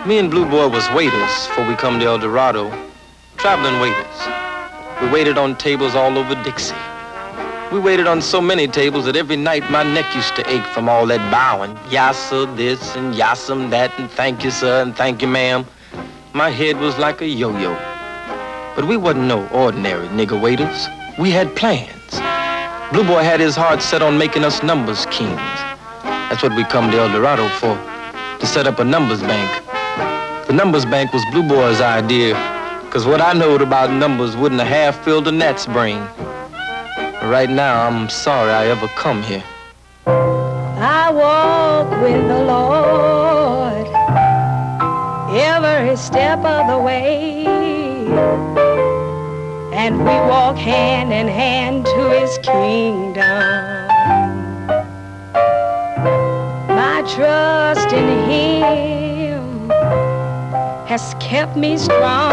Me and Blue Boy was waiters before we come to El Dorado, traveling waiters. We waited on tables all over Dixie. We waited on so many tables that every night my neck used to ache from all that bowing. Yassa this and yassam that and thank you, sir, and thank you, ma'am. My head was like a yo-yo. But we wasn't no ordinary nigger waiters. We had plans. Blue Boy had his heart set on making us numbers kings. That's what we come to El Dorado for, to set up a numbers bank. The numbers bank was Blue Boy's idea, because what I knowed about numbers wouldn't have half filled a gnat's brain. Right now, I'm sorry I ever come here. I walk with the Lord every step of the way, and we walk hand in hand to his kingdom. My trust in him has kept me strong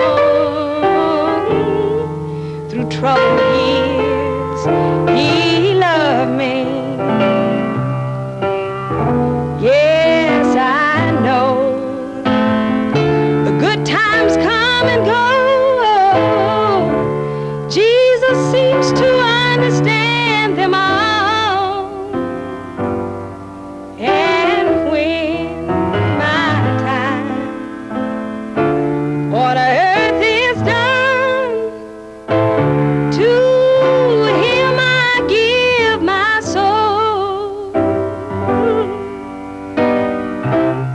through troubled years. He loved me. Yes, I know the good times come and go. Jesus seems to understand them all. And when my time on earth is done, to him I give my soul.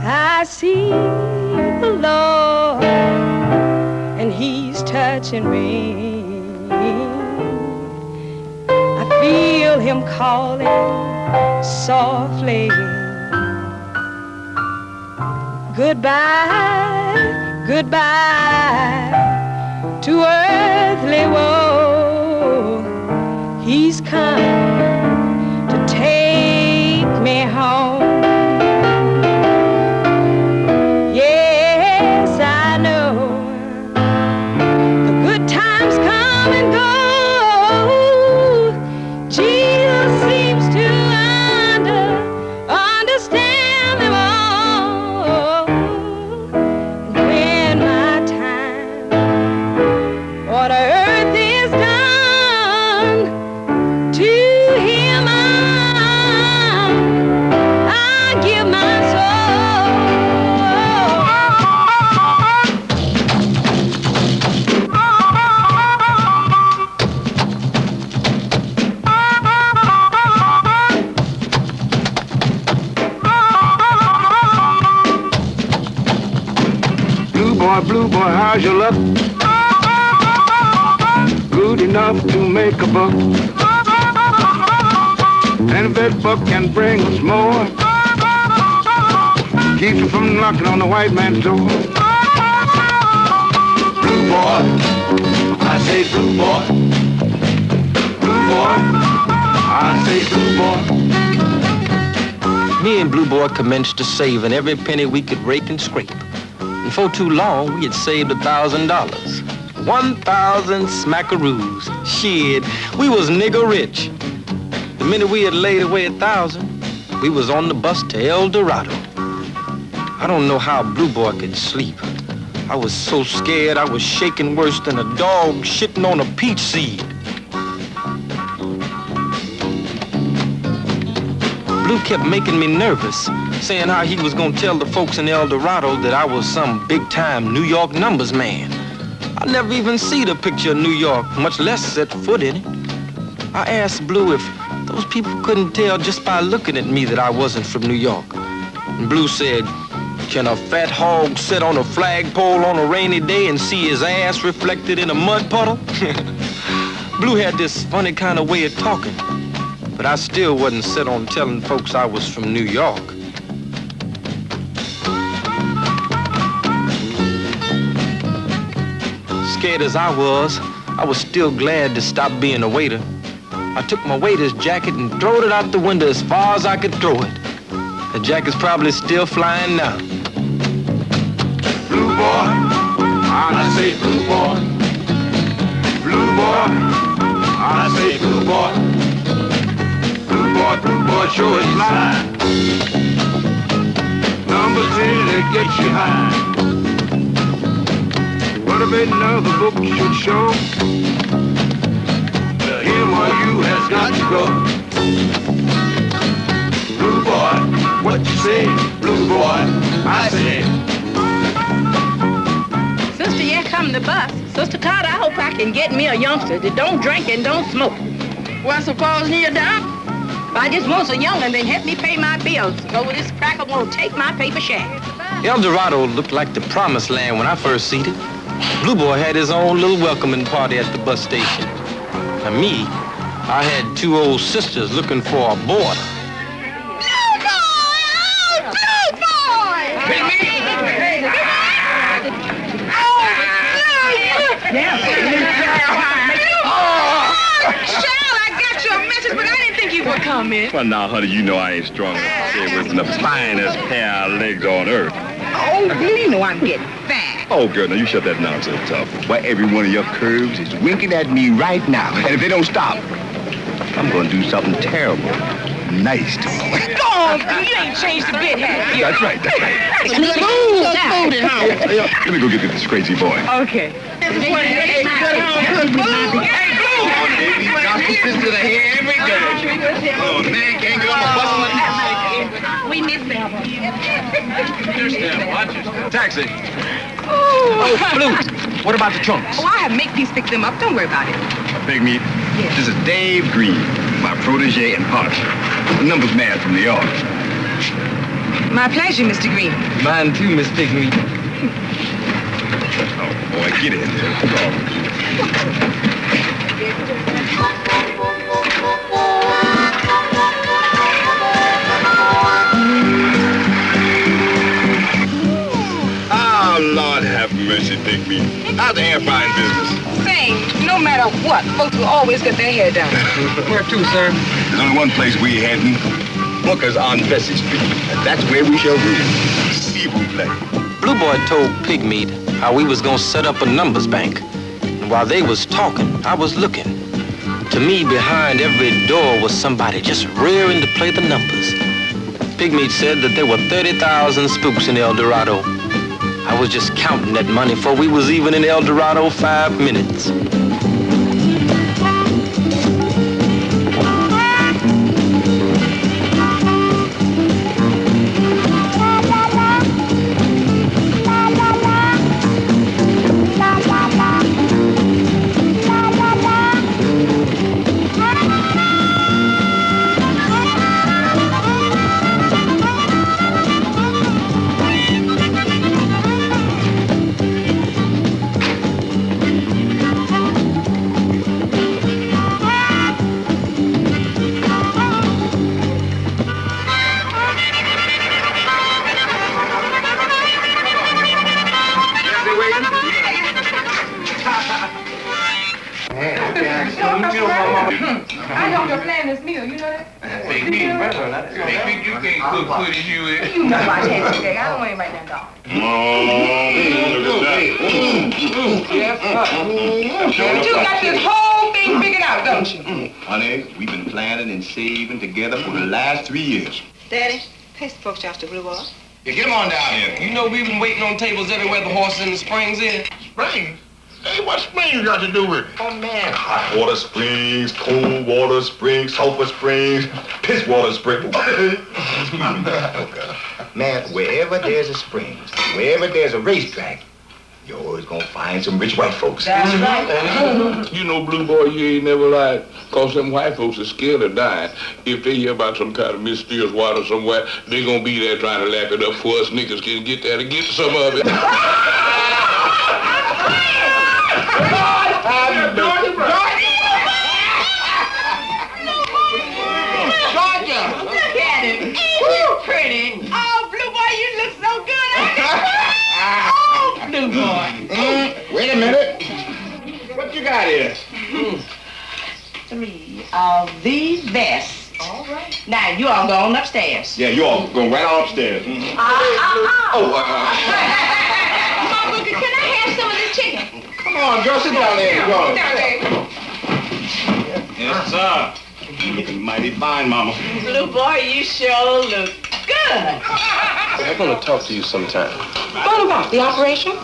I see the Lord, and he's touching me. I feel him calling softly. Goodbye, goodbye to earthly woe. He's come to take me home. Yes, I know the good times come and go. Jesus seems to understand them all. And when my time on earth is done, to him I give my Blue boy, how's your luck? Good enough to make a buck. And if that buck can bring us more, keeps you from knocking on the white man's door. Blue boy, I say blue boy. Blue boy, I say blue boy. Me and Blue Boy commenced to save, and every penny we could rake and scrape. Before too long, we had saved $1,000. 1,000 smackaroos. Shit, we was nigger rich. The minute we had laid away 1,000, we was on the bus to El Dorado. I don't know how Blue Boy could sleep. I was so scared I was shaking worse than a dog shitting on a peach seed. Blue kept making me nervous, saying how he was gonna tell the folks in El Dorado that I was some big-time New York numbers man. I never even see the picture of New York, much less set foot in it. I asked Blue if those people couldn't tell just by looking at me that I wasn't from New York. And Blue said, can a fat hog sit on a flagpole on a rainy day and see his ass reflected in a mud puddle? Blue had this funny kind of way of talking, but I still wasn't set on telling folks I was from New York. Scared as I was still glad to stop being a waiter. I took my waiter's jacket and throwed it out the window as far as I could throw it. The jacket's probably still flying now. Blue boy, I say blue boy. Blue boy, I say blue boy. Blue boy, sure is flying. Number 10, they get you high. what if another book should show? The him or you has got to go. Blue boy, what you say? Blue boy, I say. Sister, here come the bus. Sister Carter, I hope I can get me a youngster that don't drink and don't smoke. Well, suppose near down. If I just want a young'un, then help me pay my bills. So this cracker won't take my paper shack. El Dorado looked like the promised land when I first seen it. Blue Boy had his own little welcoming party at the bus station. Now me, I had two old sisters looking for a boarder. Blue boy! Oh, Blue boy! Pick me! Cheryl, I got your message, but I didn't think you would come in. Well, now, honey, you know I ain't strong enough to say with the finest pair of legs on earth. Oh, you know I'm getting fat. Oh, girl, now you shut that nonsense up. Why, every one of your curves is winking at me right now. And if they don't stop, I'm gonna do something terrible. Nice to them. Go on, you ain't changed a bit, have you? That's right, that's right. Food at home. Let me go get this crazy boy. Okay. Got the sister to hear every day. Oh, man, can't go on the bus. We miss them. Taxi. Oh, Blue, what about the trunks? Oh, I have Makepeace pick them up. Don't worry about it. Big meat. This is Dave Green, my protege and partner. The numbers man from New York. My pleasure, Mr. Green. Mine too, Miss Pigmeat. Oh, boy, get in there. Oh, Lord have mercy, Big meat. How's the air frying business? Same. No matter what, folks will always get their hair done. Where to, sir? There's only one place we heading. Booker's on Bessie Street. And that's where we shall rule. See vous play. Blue Boy told Pigmeat how we was gonna set up a numbers bank. And while they was talking, I was looking. To me, behind every door was somebody just rearing to play the numbers. Pigmeat said that there were 30,000 spooks in El Dorado. I was just counting that money before we was even in El Dorado 5 minutes. I know you're planning this meal, you know that? Big meat, you can't cook good as you is. You know I can't do that. I don't want anybody that dog. You got this whole thing figured out, don't you? Honey, we've been planning and saving together for the last 3 years. Daddy, pace the folks off the Blue Boy. Yeah, get him on down here. You know we've been waiting on tables everywhere the horses and the springs in. Springs? Hey, what springs got to do with it? Oh, man. Hot water springs, cold water springs, sulfur springs, piss water springs. Man, wherever there's a springs, wherever there's a racetrack, you're always gonna find some rich white folks. That's right. You know, Blue Boy, you ain't never lied. Cause them white folks are scared of dying. If they hear about some kind of mysterious water somewhere, they gonna be there trying to lap it up for us niggas can get there to get some of it. Georgia, look at him. Ain't you pretty? Oh, Blue Boy, you look so good. Oh, Blue Boy. Wait a minute. What you got here? 3 of these vests. All right. Now, you all go on upstairs. Yeah, you all go right on upstairs. Mama, can I have some of this chicken? Come on, girl, sit down there. Go. Yes, sir. You looking mighty fine, Mama. Blue Boy, you sure look good. I'm gonna talk to you sometime. What about the operation?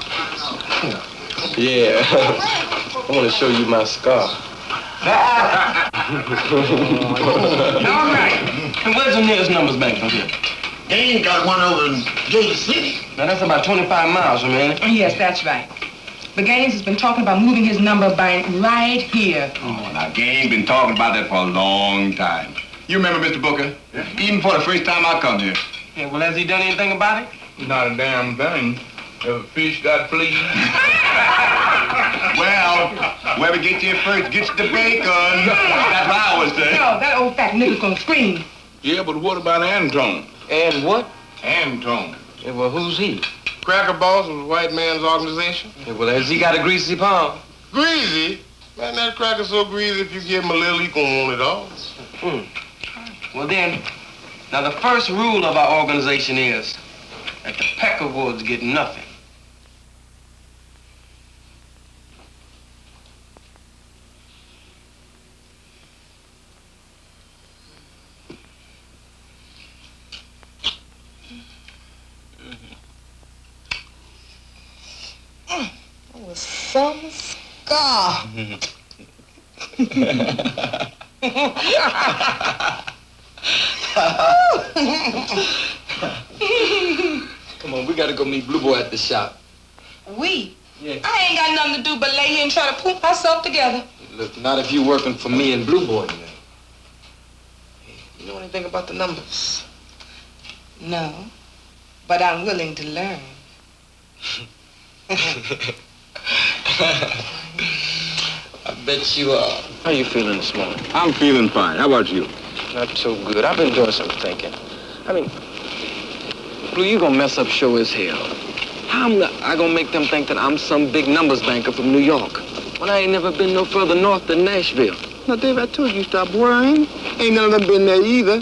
Yeah. I want to show you my scar. All right. And where's the nearest numbers bank from here? They ain't got one over in Gator City. Now, that's about 25 miles from here. Yes, that's right. But Gaines has been talking about moving his number bank right here. Oh, now, Gang been talking about that for a long time. You remember, Mr. Booker? Yeah. Even for the first time I come here. Yeah, well, has he done anything about it? Not a damn thing. If a fish got fleas. Well, whoever gets here first gets the bacon. That's what I always say. No, that old fat nigger's gonna scream. Yeah, but what about Antone? And what? Antone. Yeah, well, who's he? Cracker Boss was a white man's organization. Yeah, well, has he got a greasy palm? Greasy? Man, that cracker's so greasy, if you give him a little, he gonna want it all. Well, then, now the first rule of our organization is that the Peckerwoods get nothing. Some scar. Come on, we gotta go meet Blue Boy at the shop. We? Yeah. I ain't got nothing to do but lay here and try to pull myself together. Look, not if you working for me and Blue Boy, man. You know anything about the numbers? No, but I'm willing to learn. I bet you are. How you feeling this morning? I'm feeling fine. How about you? Not so good. I've been doing some thinking. I mean, Blue, you gonna mess up show as hell. How am I gonna make them think that I'm some big numbers banker from New York when I ain't never been no further north than Nashville? Now, Dave, I told you stop worrying. Ain't none of them been there either.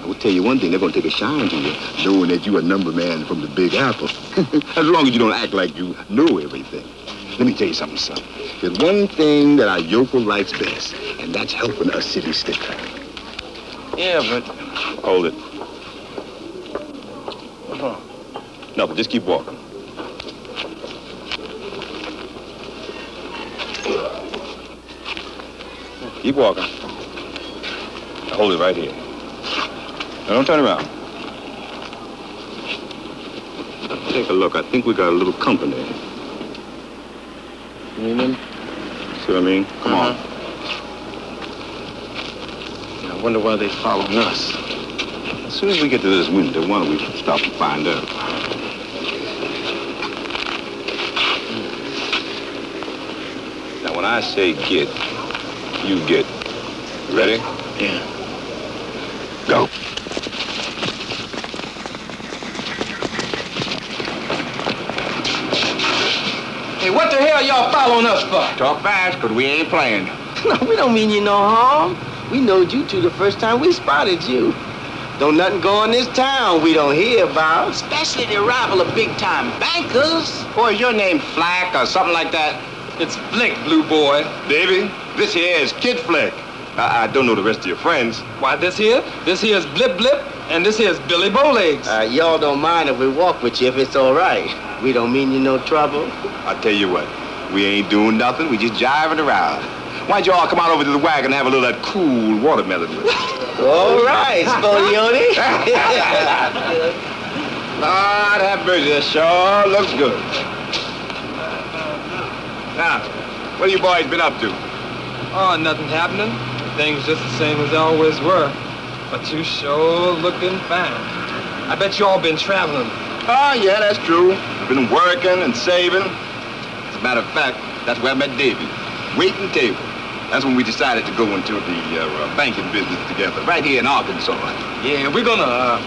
I will tell you one thing, they're gonna take a shine to you, knowing that you a number man from the Big Apple. As long as you don't act like you know everything. Let me tell you something, son. There's one thing that our yokel likes best, and that's helping a city slicker. Yeah, but... Hold it. Uh-huh. No, but just keep walking. Keep walking. Now hold it right here. Now don't turn around. Now take a look. I think we got a little company. You mean? See what I mean? Come on. Yeah, I wonder why they following us. As soon as we get to this window, why don't we stop and find out? Now, when I say get, you get. Ready? Yeah. Go. Hey, what the hell y'all following us for? Talk fast, because we ain't playing. No, we don't mean you no harm. We knowed you two the first time we spotted you. Don't nothing go in this town we don't hear about, especially the arrival of big-time bankers. Boy, is your name Flack or something like that? It's Flick, Blue Boy. Davy, this here is Kid Flick. I don't know the rest of your friends. Why, this here's Blip Blip, and this here's Billy Bowlegs. Y'all don't mind if we walk with you if it's all right. We don't mean you no trouble. I'll tell you what, we ain't doing nothing. We just jiving around. Why don't you all come on over to the wagon and have a little of that cool watermelon with us? All right, Spolioni. Lord have mercy, that sure looks good. Now, what have you boys been up to? Oh, nothing happening. Things just the same as they always were. But you sure looking fine. I bet you all been traveling. Oh, yeah, that's true. I've been working and saving. As a matter of fact, that's where I met Davy. Waiting table. That's when we decided to go into the banking business together, right here in Arkansas. Yeah, we're gonna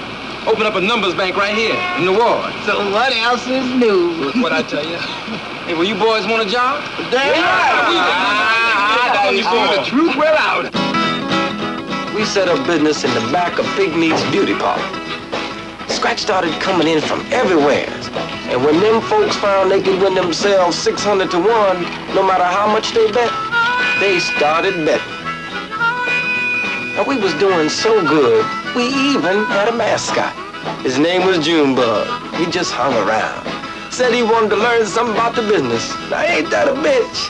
open up a numbers bank right here in the ward. So what else is new? What I tell you? Hey, well, you boys want a job? You see the truth well out. We set up business in the back of Big Meat's beauty parlor. Scratch started coming in from everywhere. And when them folks found they could win themselves 600 to 1, no matter how much they bet, they started betting. And we was doing so good, we even had a mascot. His name was Junebug. He just hung around. Said he wanted to learn something about the business. Now, ain't that a bitch?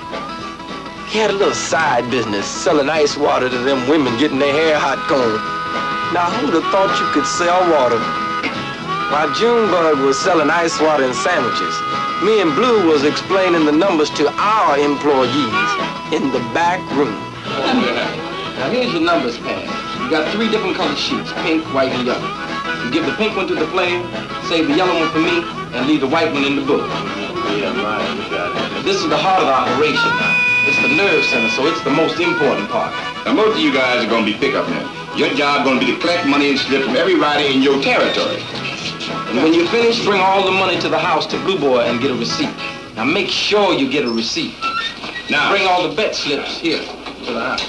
He had a little side business, selling ice water to them women getting their hair hot combed. Now, who'd have thought you could sell water? While Junebug was selling ice water and sandwiches, me and Blue was explaining the numbers to our employees in the back room. Now, here's your numbers pad. You got 3 different color sheets, pink, white, and yellow. You give the pink one to the player, save the yellow one for me, and leave the white one in the book. Yeah, right, we got it. This is the heart of the operation now. It's the nerve center, so it's the most important part. Now, most of you guys are going to be pickup men. Your job going to be to collect money and slip from every rider in your territory. And when you finish, bring all the money to the house to Blue Boy and get a receipt. Now, make sure you get a receipt. Now, bring all the bet slips here to the house.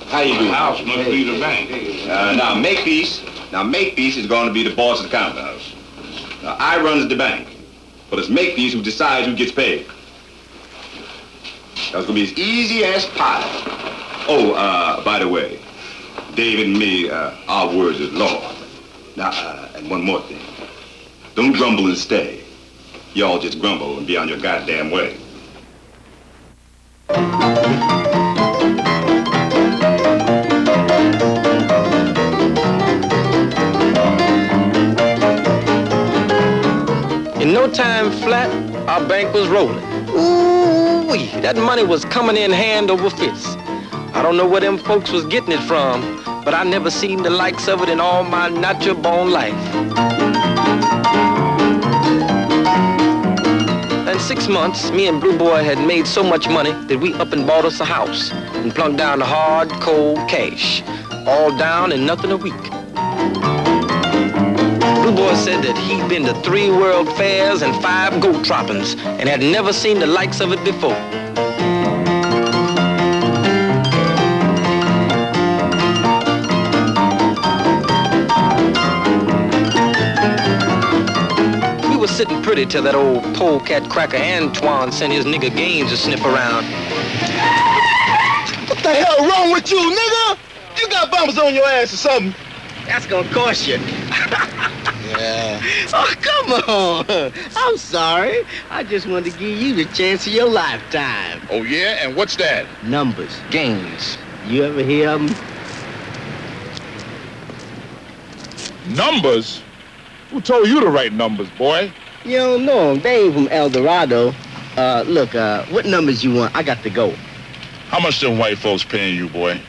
How you doing? House must be the bank. Now, Makepeace is going to be the boss of the counting house. Now, I runs the bank, but it's Makepeace who decides who gets paid. That's going to be as easy as pie. Oh, by the way, David and me, our words is law. Now, and one more thing. Don't grumble and stay. Y'all just grumble and be on your goddamn way. In no time flat, our bank was rolling. Ooh-wee, that money was coming in hand over fist. I don't know where them folks was getting it from, but I never seen the likes of it in all my natural-born life. In 6 months, me and Blue Boy had made so much money that we up and bought us a house and plunked down the hard, cold cash. All down and nothing a week. Blue Boy said that he'd been to 3 world fairs and 5 goat troppings and had never seen the likes of it before. Sitting pretty till that old polecat cracker Antoine sent his nigga Gaines to sniff around. What the hell wrong with you, nigga? You got bumps on your ass or something. That's gonna cost you. Yeah. Oh, come on. I'm sorry. I just wanted to give you the chance of your lifetime. Oh, yeah? And what's that? Numbers. Gaines. You ever hear of them? Numbers? Who told you to write numbers, boy? You don't know them. They ain't from El Dorado. Look, what numbers you want? I got to go. How much them white folks paying you, boy?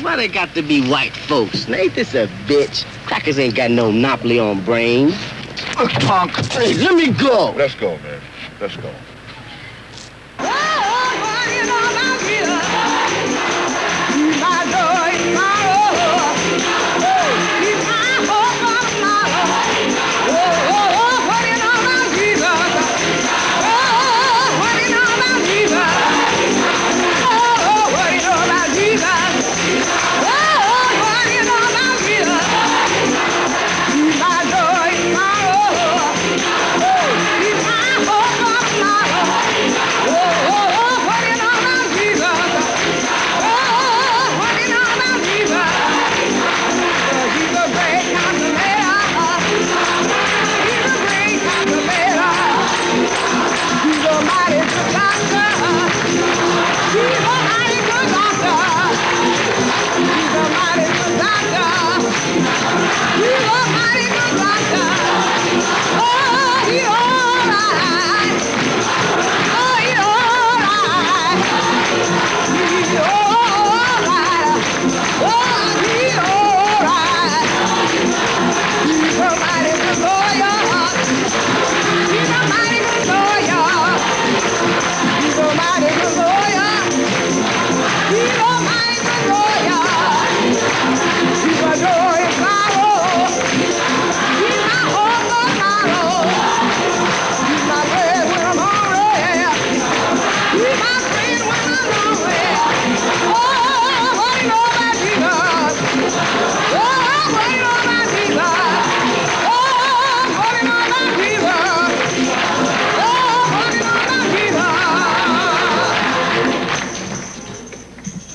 Why they got to be white folks? Ain't this a bitch? Crackers ain't got no monopoly on brains. Punk. Hey, let me go. Let's go, man. Let's go.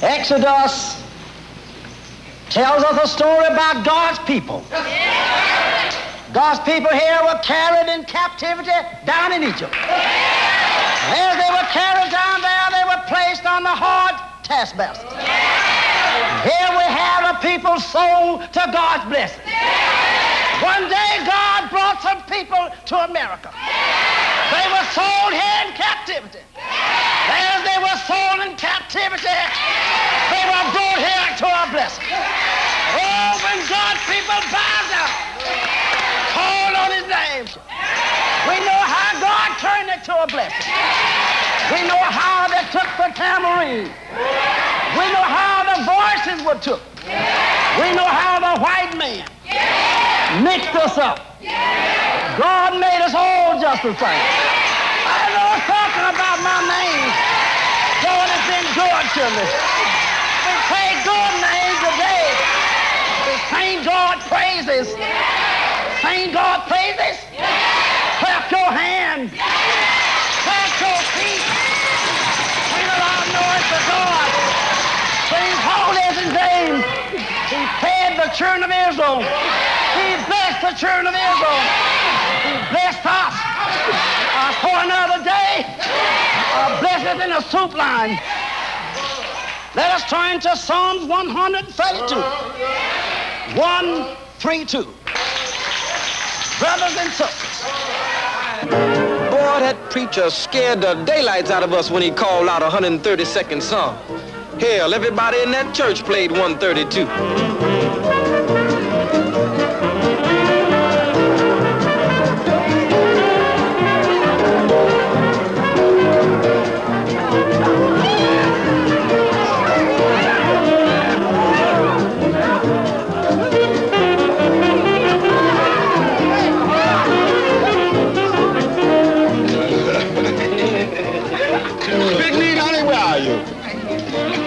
Exodus tells us a story about God's people. God's people here were carried in captivity down in Egypt. As they were carried down there, they were placed on the hard taskmaster. Here we have a people sold to God's blessing. One day God brought some people to America. They were sold here in captivity. As they were sold in captivity, they were brought here to a blessing. Oh, when God's people bow down, call on his name, we know how God turned it to a blessing. We know how they took the tambourine. We know how the voices were took. We know how the white man mixed us up. God made us all just the same. I know talking about my name. God has been good to me. We say good name today. We sing God praises. Sing God praises. Clap your hands. Clap your feet. Sing a loud noise to God. Sing holy is his name. He fed the children of Israel. He blessed the children of Israel. He blessed us for another day. Blessed in the soup line. Let us turn to Psalms 132. 132. Brothers and sisters. Boy, that preacher scared the daylights out of us when he called out 132nd Psalm. Hell, everybody in that church played 132.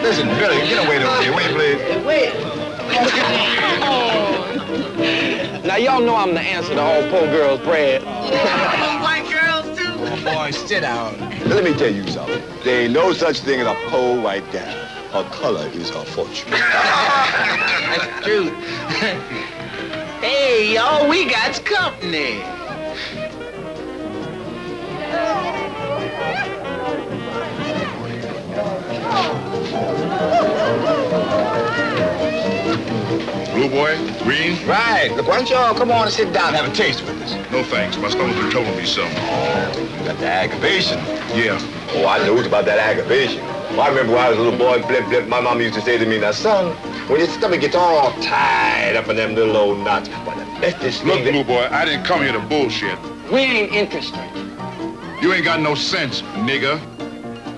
Listen, Billy, get away over here. Wait, please. Wait. Now, y'all know I'm the answer to all poor girls' prayers. White girls, too. Boy, sit down. Let me tell you something. There ain't no such thing as a poor white gal. Her color is her fortune. That's true. Hey, all we got's company. Blue boy, green? Right. Look, why don't y'all come on and sit down and have a taste with us? No thanks. My stomach is telling me something. You got the aggravation. Yeah. Oh, I know about that aggravation. Well, I remember when I was a little boy, blip, my mom used to say to me, now, son, when your stomach gets all tied up in them little old knots, well, the bestest Look, thing Blue boy, I didn't come here to bullshit. We ain't interested. You ain't got no sense, nigga.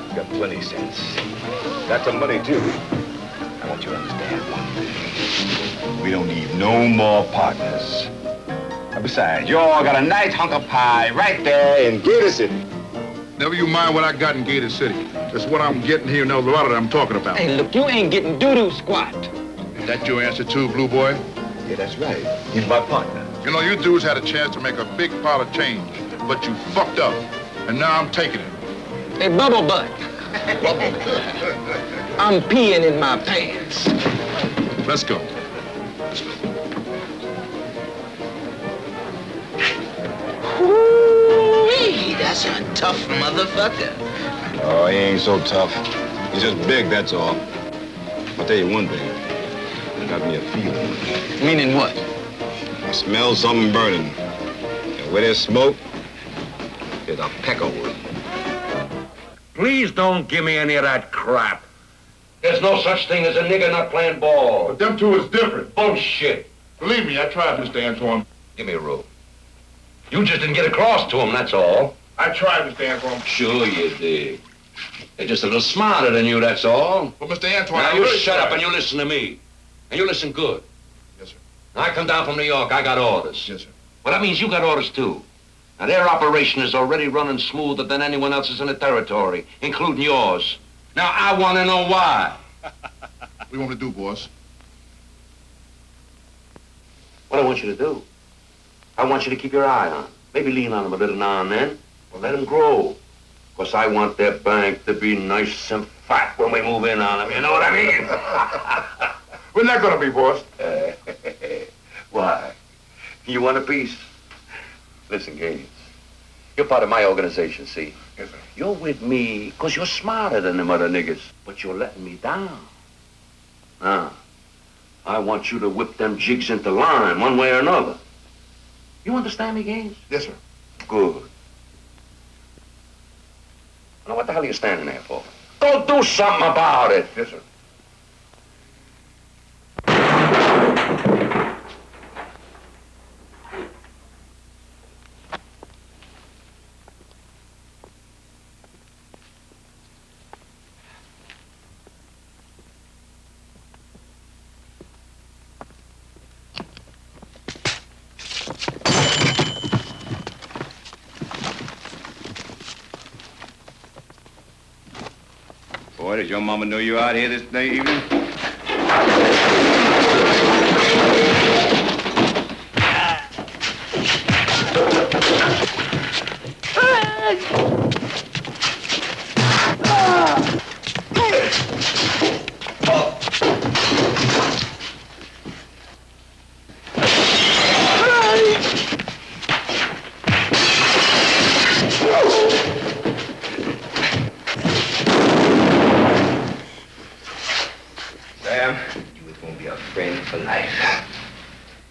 You got plenty of sense. Got some money, too. I want you to understand one thing. We don't need no more partners. And besides, you all got a nice hunk of pie right there in Gator City. Never you mind what I got in Gator City. That's what I'm getting here in El Dorado that I'm talking about. Hey, look, you ain't getting doo-doo squat. Is that your answer too, Blue boy? Yeah, that's right. He's my partner. You know, you dudes had a chance to make a big pile of change, but you fucked up. And now I'm taking it. Hey, bubble butt. I'm peeing in my pants. Let's go. Woo-wee, that's a tough motherfucker. Oh, he ain't so tough. He's just big, that's all. I'll tell you one thing. It got me a feeling. Meaning what? I smell something burning. And where there's smoke, there's a peck of wood. Please don't give me any of that crap. There's no such thing as a nigger not playing ball. But them two is different. Bullshit. Believe me, I tried, Mr. Antoine. Give me a rope. You just didn't get across to him, that's all. I tried, Mr. Antoine. Sure you did. They're just a little smarter than you, that's all. But Mr. Antoine, Now I you really shut up tried. and you listen to me. And you listen good. Yes, sir. I come down from New York, I got orders. Yes, sir. Well, that means you got orders, too. Now, their operation is already running smoother than anyone else's in the territory, including yours. Now, I want to know why. What do you want me to do, boss? What I want you to do? I want you to keep your eye on. Maybe lean on them a little now and then. Or let them grow. Because I want their bank to be nice and fat when we move in on them. You know what I mean? When's that gonna be, boss? Why? You want a piece? Listen, Gaines. You're part of my organization, see? Yes, sir. You're with me because you're smarter than them other niggas, but you're letting me down. Now, I want you to whip them jigs into line one way or another. You understand me, Gaines? Yes, sir. Good. Now, what the hell are you standing there for? Go do something about it. Yes, sir. Boy, does your mama know you out here this day evening?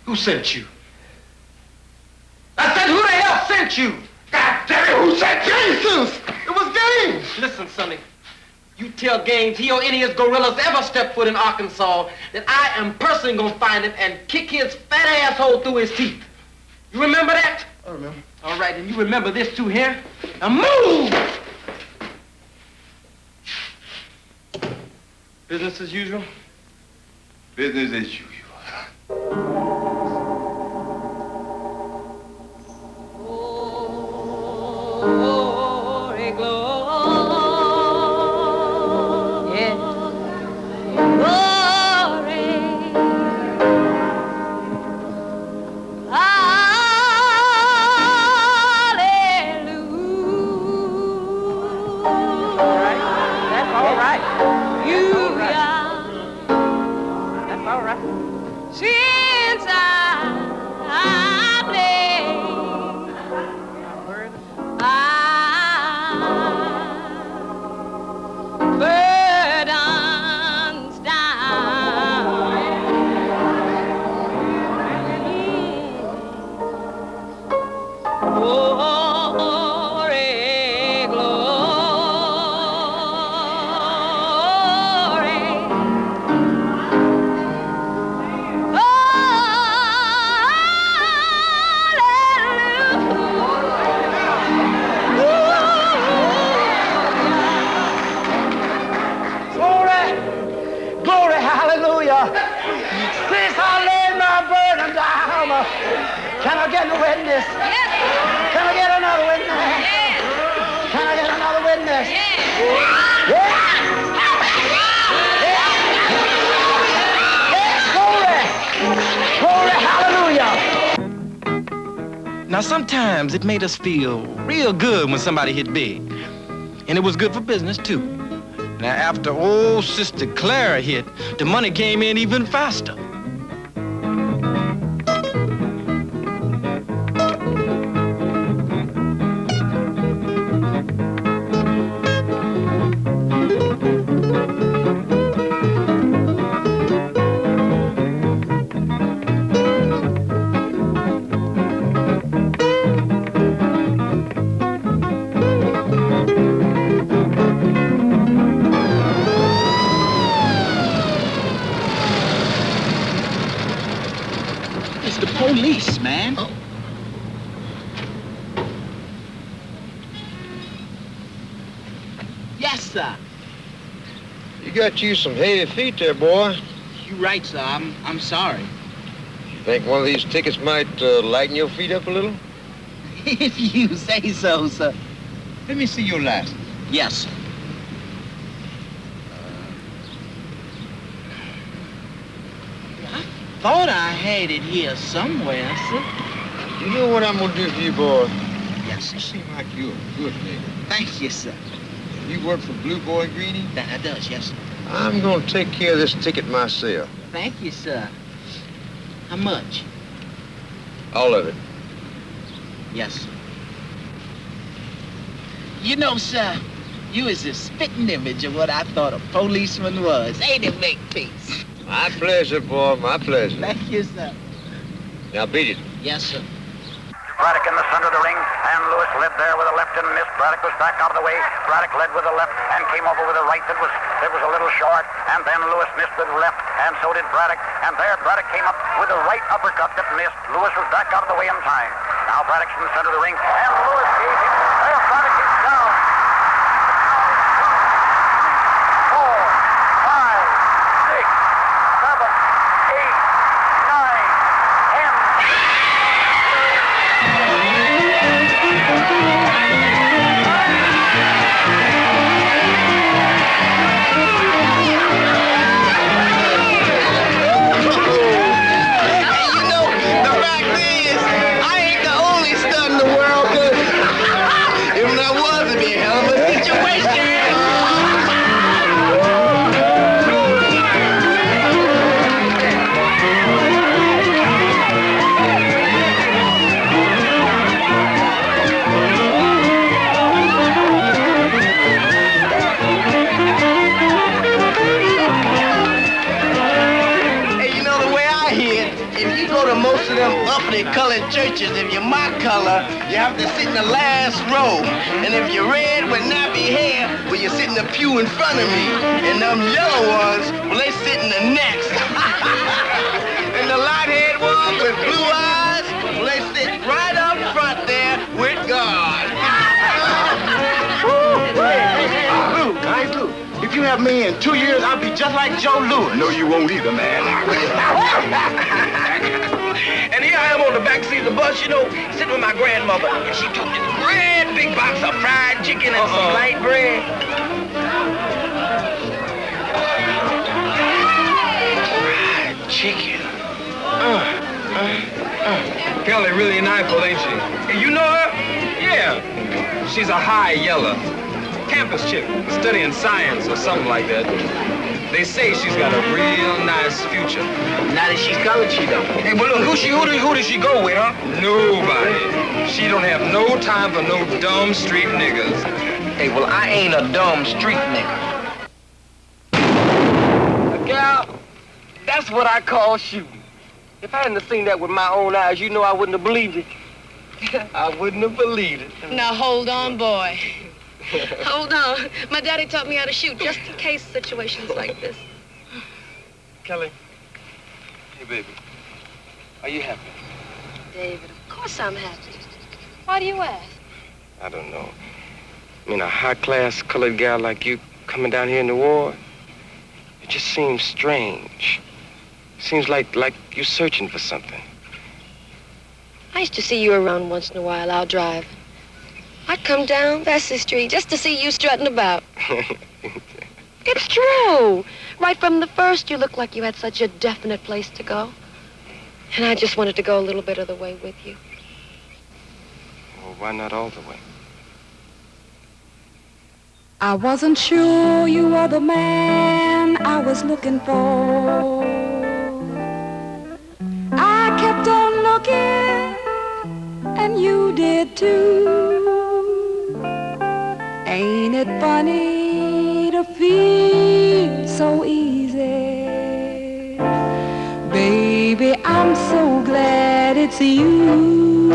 Who sent you? I said, who the hell sent you? God damn it, who sent Jesus? It was Gaines. Listen, Sonny, you tell Gaines he or any of his gorillas ever step foot in Arkansas that I am personally gonna find him and kick his fat asshole through his teeth. You remember that? I remember. All right, and you remember this too here? Now move! Business as usual? Business as usual. Glory, glory, yeah. Glory, hallelujah. All right, that's all right. You are. That's all right. Since I burdens down. Glory, glory. Glory, hallelujah. Since I laid my burden down, can I get a witness? Yes. Can I get another witness? Yes. Can I get another witness? Yes. Yeah. Yeah. Glory. Glory, hallelujah. Now, sometimes it made us feel real good when somebody hit big. And it was good for business, too. Now, after old Sister Clara hit, the money came in even faster. It's the police, man. Oh. Yes, sir. You got you some heavy feet there, boy. You right, sir. I'm sorry. You think one of these tickets might lighten your feet up a little? If you say so, sir. Let me see your license. Yes, sir. I thought I had it here somewhere, sir. You know what I'm gonna do for you, boy? Yes, You sir. seem like you're a good nigga. Thank you, sir. You work for Blue Boy and Greenie? That does, yes, sir. I'm gonna take care of this ticket myself. Thank you, sir. How much? All of it. Yes, sir. You know, sir, you is a spitting image of what I thought a policeman was. Ain't it, Makepeace? My pleasure, boy, my pleasure. Thank you, sir. Now beat it. Yes, sir. Braddock in the center of the ring, and Lewis led there with a left and missed. Braddock was back out of the way. Braddock led with a left and came over with a right that was a little short, and then Lewis missed with left, and so did Braddock. And there Braddock came up with a right uppercut that missed. Lewis was back out of the way in time. Now Braddock's in the center of the ring, and Lewis gave him. There Braddock is down. 4, 5, 6, 7, 8, 9, 10. Colored churches, if you're my color, you have to sit in the last row. And if you're red with nappy hair, well, you sit in the pew in front of me. And them yellow ones, well, they sit in the next. And the light-haired ones with blue eyes, well, they sit right up front there with God. Lou, hey, Lou, if you have me in 2 years, I'll be just like Joe Louis. No, you won't either, man. And here I am on the back seat of the bus, you know, sitting with my grandmother. And she took this great big box of fried chicken and some light bread. Fried chicken. Kelly really nice, ain't she? And you know her? Yeah. She's a high yeller. Campus chick, studying science or something like that. They say she's got a real nice future. Now that she's colored, she don't. Hey, but look, who does she go with, huh? Nobody. She don't have no time for no dumb street niggas. Hey, well, I ain't a dumb street nigga. Gal, that's what I call shooting. If I hadn't seen that with my own eyes, you know I wouldn't have believed it. I wouldn't have believed it. Now, hold on, boy. Hold on. My daddy taught me how to shoot just in case situations like this. Kelly. Hey, baby. Are you happy? David, of course I'm happy. Why do you ask? I don't know. I mean, a high-class colored gal like you coming down here in the war, it just seems strange. Seems like you're searching for something. I used to see you around once in a while. I'll drive. I'd come down Vesey Street just to see you strutting about. It's true. Right from the first, you looked like you had such a definite place to go. And I just wanted to go a little bit of the way with you. Well, why not all the way? I wasn't sure you were the man I was looking for. I kept on looking, and you did too. Ain't it funny to feel so easy? Baby, I'm so glad it's you.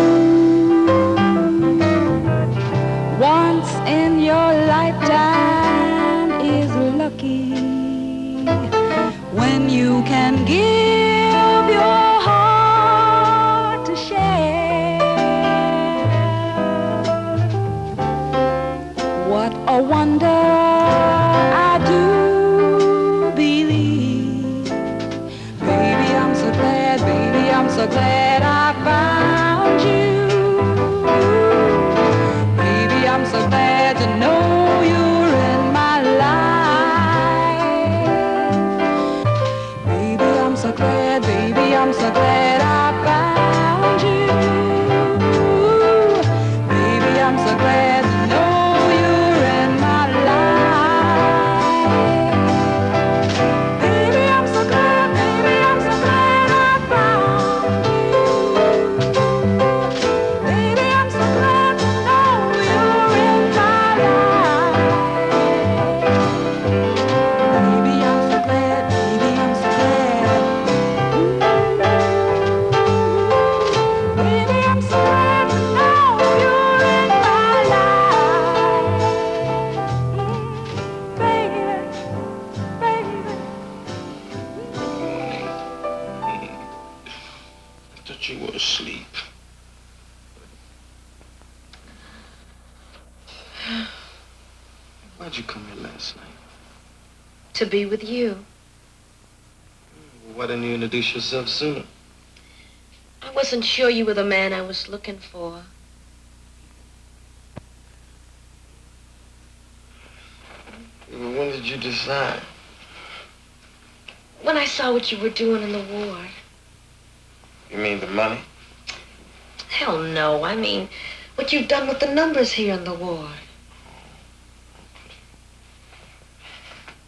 Once in your lifetime is lucky when you can give your heart to share. What a wonder I do believe. Baby, I'm so glad, baby, I'm so glad I found you. Baby, I'm so glad to know you're in my life. Baby, I'm so glad, baby, I'm so glad I found you. Baby, I'm so glad to know you're in my life. Why'd you come here last night? To be with you. Why didn't you introduce yourself sooner? I wasn't sure you were the man I was looking for. When did you decide? When I saw what you were doing in the ward. You mean the money? Hell no. I mean, what you've done with the numbers here in the ward.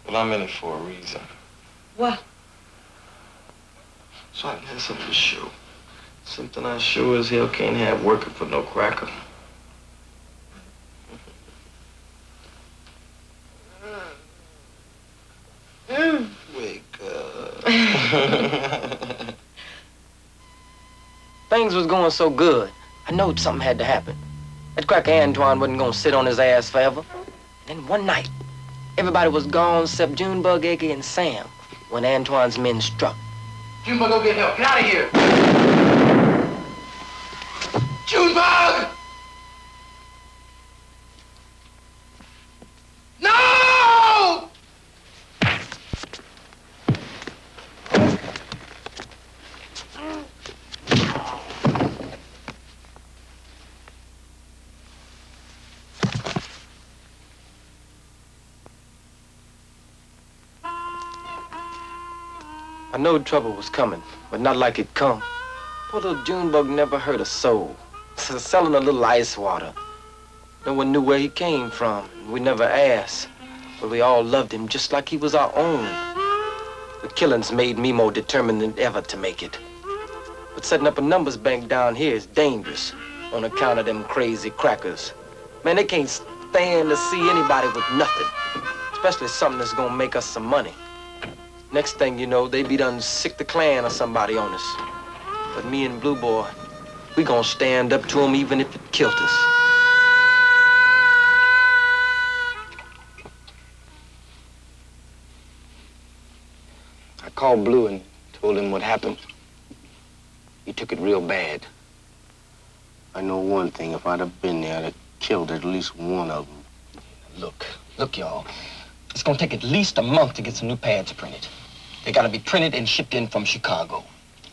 Well, I'm in it for a reason. What? So I can have something to show. Something I sure as hell can't have working for no cracker. Wake up. Things was going so good. I knowed something had to happen. That cracker Antoine wasn't gonna sit on his ass forever. And then one night, everybody was gone except Junebug, Eggy, and Sam when Antoine's men struck. Junebug, go get help. Get out of here. Junebug! No! I knowed trouble was coming, but not like it come. Poor little Junebug never hurt a soul. Selling a little ice water. No one knew where he came from. We never asked. But we all loved him just like he was our own. The killings made me more determined than ever to make it. But setting up a numbers bank down here is dangerous on account of them crazy crackers. Man, they can't stand to see anybody with nothing, especially something that's gonna make us some money. Next thing you know, they be done sick the Klan or somebody on us. But me and Blue Boy, we gonna stand up to them even if it killed us. I called Blue and told him what happened. He took it real bad. I know one thing. If I'd have been there, I'd have killed at least one of them. Look, y'all. It's gonna take at least a month to get some new pads printed. They gotta be printed and shipped in from Chicago.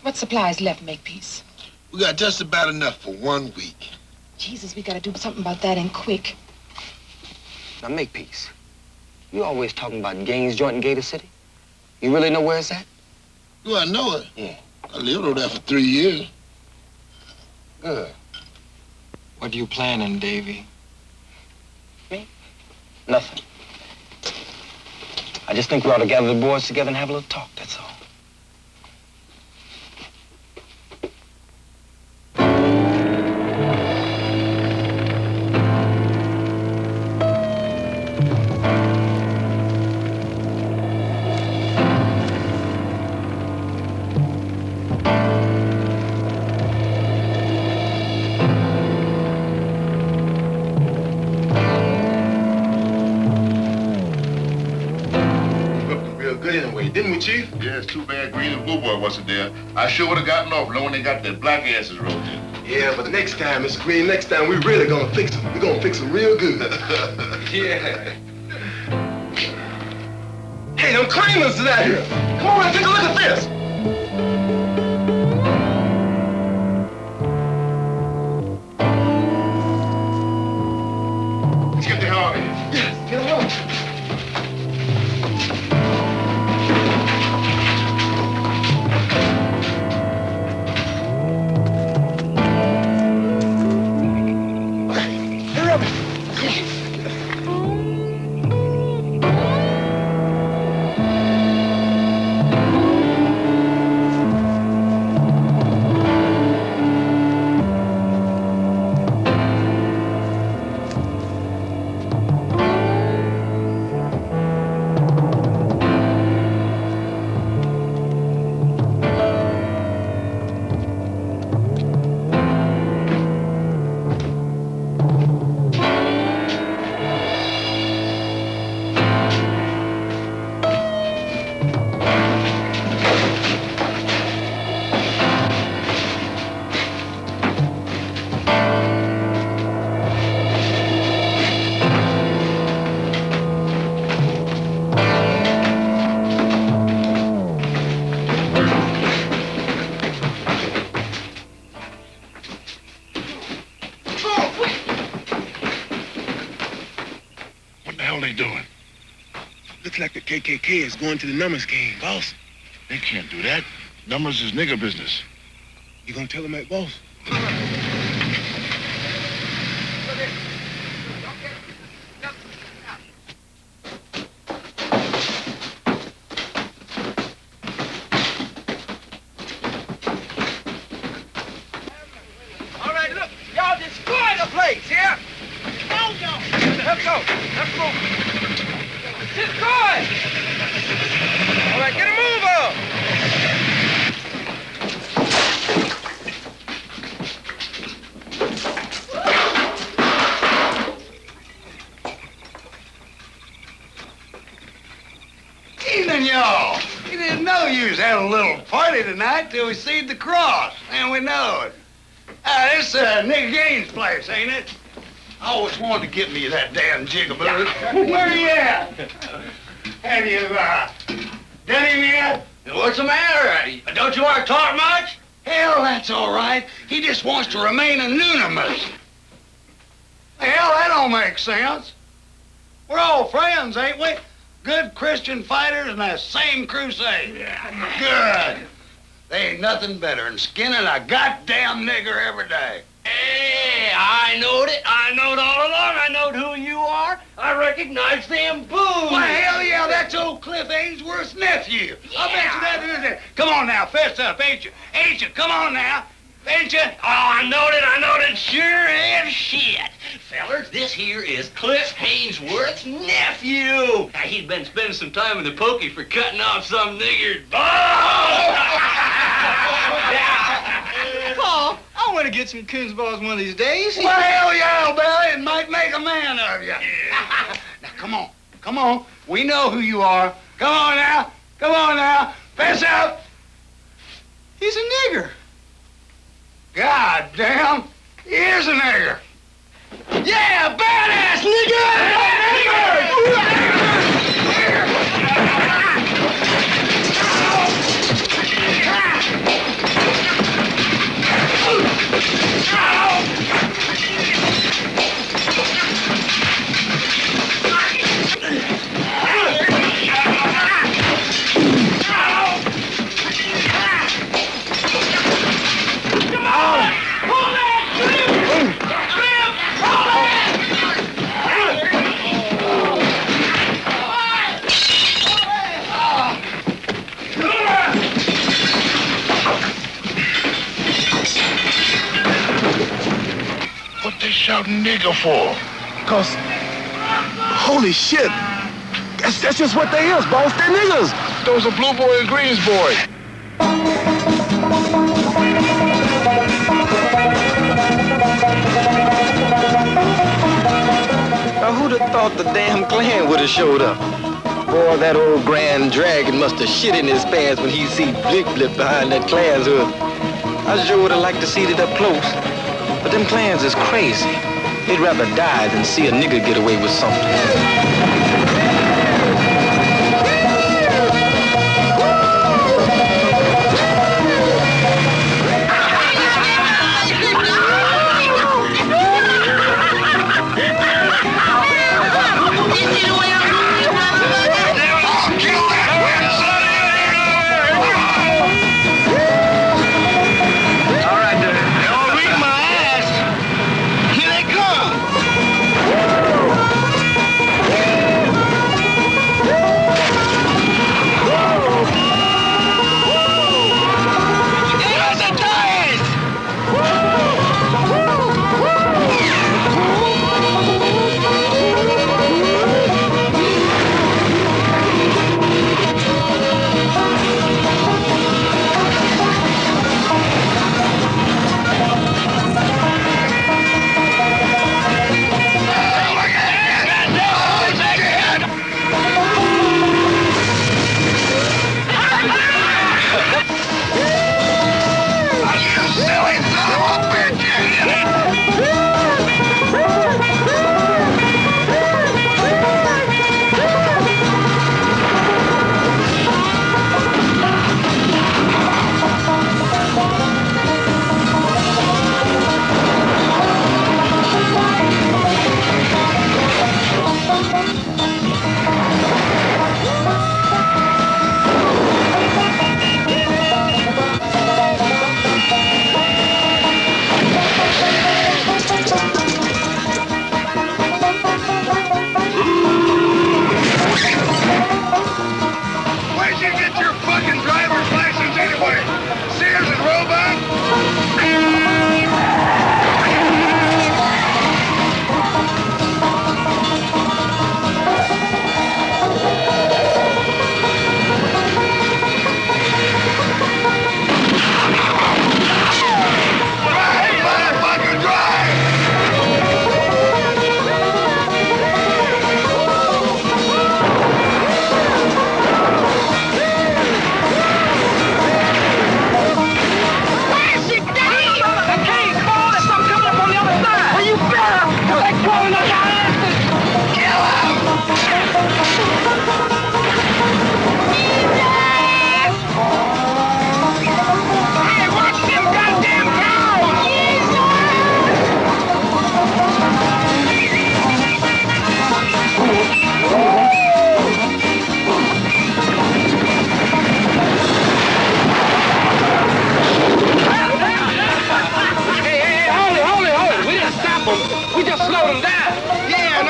What supplies left, Makepeace? We got just about enough for 1 week. Jesus, we gotta do something about that and quick. Now, Makepeace, you always talking about Gaines Joint in Gator City? You really know where it's at? Do I know it? Yeah. I lived over there for 3 years. Good. What are you planning, Davy? Me? Nothing. I just think we ought to gather the boys together and have a little talk, that's all. Didn't we, Chief? Yeah, it's too bad Green and Blue Boy wasn't there. I sure would have gotten off knowing they got their black asses rolled in. Yeah, but next time, Mr. Green, next time, we really gonna fix them. We're gonna fix them real good. Yeah. Hey, them claimants is out here. Come on and take a look at this. Let's get the hell out of here. Yes, get them on. they doing? Looks like the KKK is going to the numbers game, boss. They can't do that. Numbers is nigger business. You gonna tell them that, boss? All right, look, y'all destroy the place here. Let's go. Let's move. Destroy. All right, get a move on. Evening, y'all. We didn't know you was having a little party tonight till we seen the cross, and we know it. This Nick Gaines' place, ain't it? I always wanted to get me that damn jigaboo. Where you at? Have you done him yet? What's the matter? Don't you want to talk much? Hell, that's all right. He just wants to remain anonymous. Hell, that don't make sense. We're all friends, ain't we? Good Christian fighters in that same crusade. Good. They ain't nothing better than skinning a goddamn nigger every day. Hey, I knowed it. I knowed all along. I knowed who you are. I recognize them booze. Why, hell yeah, that's old Cliff Ainsworth's nephew. Yeah. I bet you that is it. Come on now, fess up, ain't you? Ain't you? Come on now. Ain't you? Oh, I knowed it. Sure as shit. Fellers, this here is Cliff Ainsworth's nephew. Now, he'd been spending some time in the pokey for cutting off some nigger's balls. Paul, I want to get some coons balls one of these days. Well, hell yeah, Billy. It might make a man of you. Now, come on. We know who you are. Come on now. Fess up. He's a nigger. God damn, he is a nigger. Yeah, badass What they shouting nigger for? Cause, holy shit, that's just what they is, boss. They're niggers. Those are Blue Boy and Greens Boy. Now, who'd have thought the damn Klan would have showed up? Boy, that old Grand Dragon must have shit in his pants when he see Blick Blip behind that Klan's hood. I sure would have liked to see it up close. But them Klans is crazy. They'd rather die than see a nigger get away with something.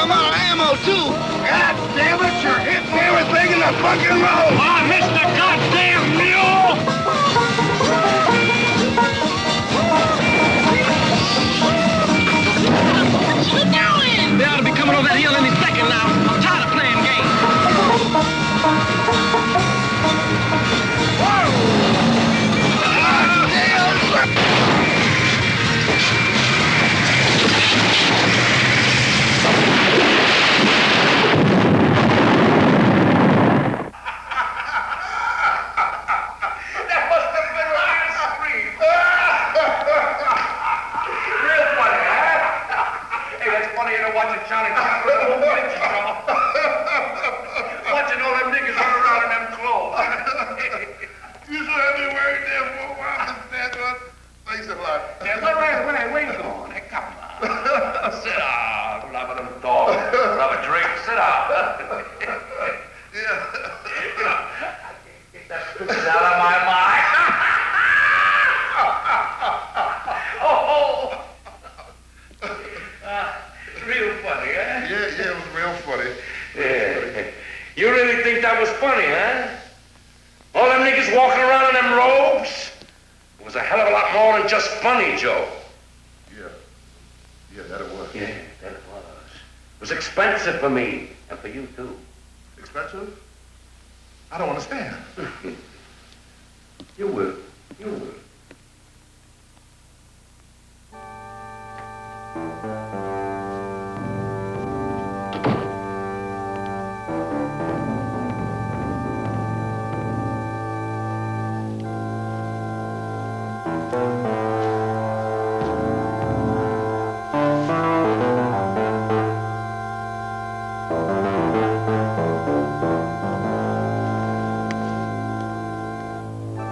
I'm out of ammo, too. God damn it, you're hitting everything in the fucking road. Oh, Mr. Goddamn Mule! What you doing? They ought to be coming over that hill any second now. I'm tired of playing games. That must have been a real scream. Real funny, huh? Hey, that's funnier than watching Johnny Chopper in the whole picture show. Watching all them niggas run around in them clothes. You should have me worried there for a while. Understand what? Thanks a lot. Yeah, where you going? Hey, come on. Sit down. We'll have a little talk. We'll have a drink. Sit down. Get that stupid out of my mind. Oh. Real funny, huh? Yeah, it was real funny. Yeah. You really think that was funny, huh? All them niggas walking around in them robes? It was a hell of a lot more than just funny, Joe. Yeah, that it was. Yeah, that it was. It was expensive for me, and for you, too. Expensive? I don't understand. You will. You will.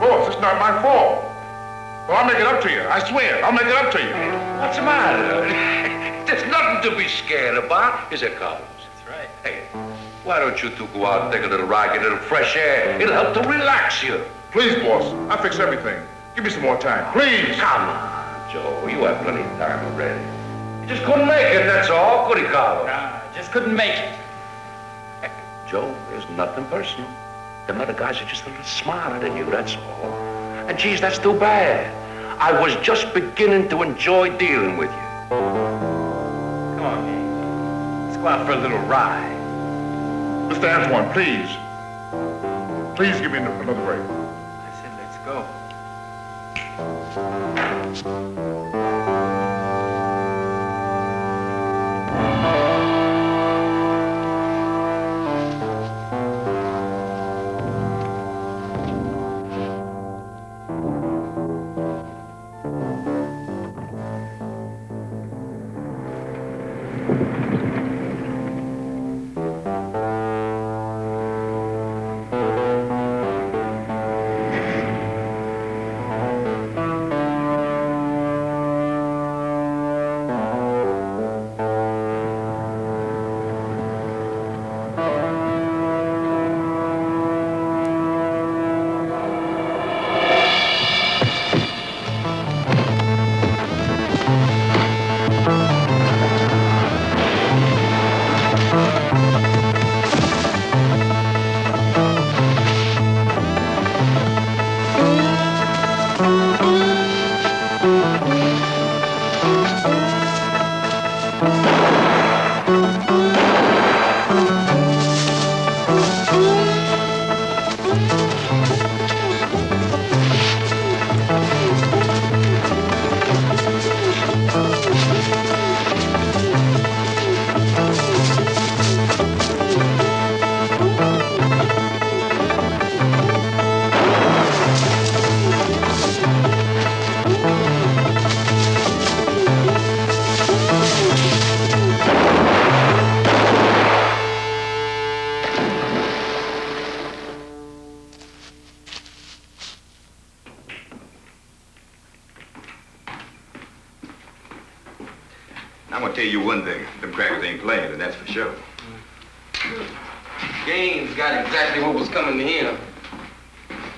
Boss, it's not my fault. Well, I'll make it up to you. I swear, I'll make it up to you. What's the matter? There's nothing to be scared about, is it, Carlos? That's right. Hey, why don't you two go out and take a little ride, get a little fresh air? It'll help to relax you. Please, boss. I'll fix everything. Give me some more time. Please. Come on, Joe. You have plenty of time already. You just couldn't make it, that's all, could he, Carlos? Nah, just couldn't make it. Hey, Joe, there's nothing personal. Them other guys are just a little smarter than you, that's all. And geez, that's too bad. I was just beginning to enjoy dealing with you. Come on, man. Let's go out for a little ride. Mr. Antoine, please. Please give me another break. I said, let's go. I'm gonna tell you one thing. Them crackers ain't playing, and that's for sure. Gaines got exactly what was coming to him.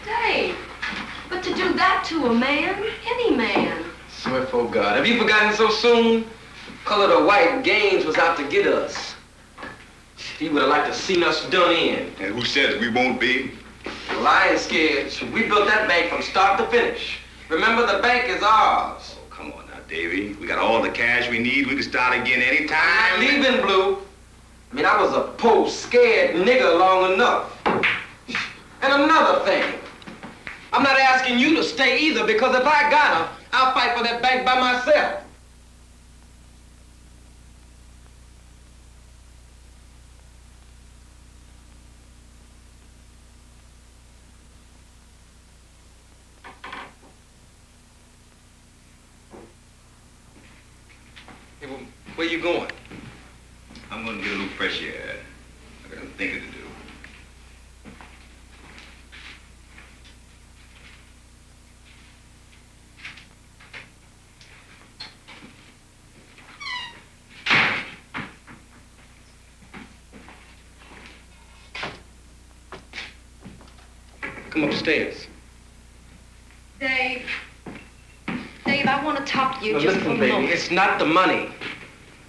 Dave, but to do that to a man, any man. Swear for God. Have you forgotten so soon? Color of white, Gaines was out to get us. He would have liked to seen us done in. And who says we won't be? Well, I ain't scared. We built that bank from start to finish. Remember, the bank is ours. Oh, come on now, Davy. We got all the cash we need. We can start again anytime. I'm leaving, Blue. I mean, I was a poor, scared nigger long enough. And another thing, I'm not asking you to stay either, because if I gotta, I'll fight for that bank by myself. Hey, well, where you going? I'm gonna get a little fresh air. I got some thinking to do. Come upstairs. Dave, I want to talk to you Now just listen, for a baby, moment. it's not the money.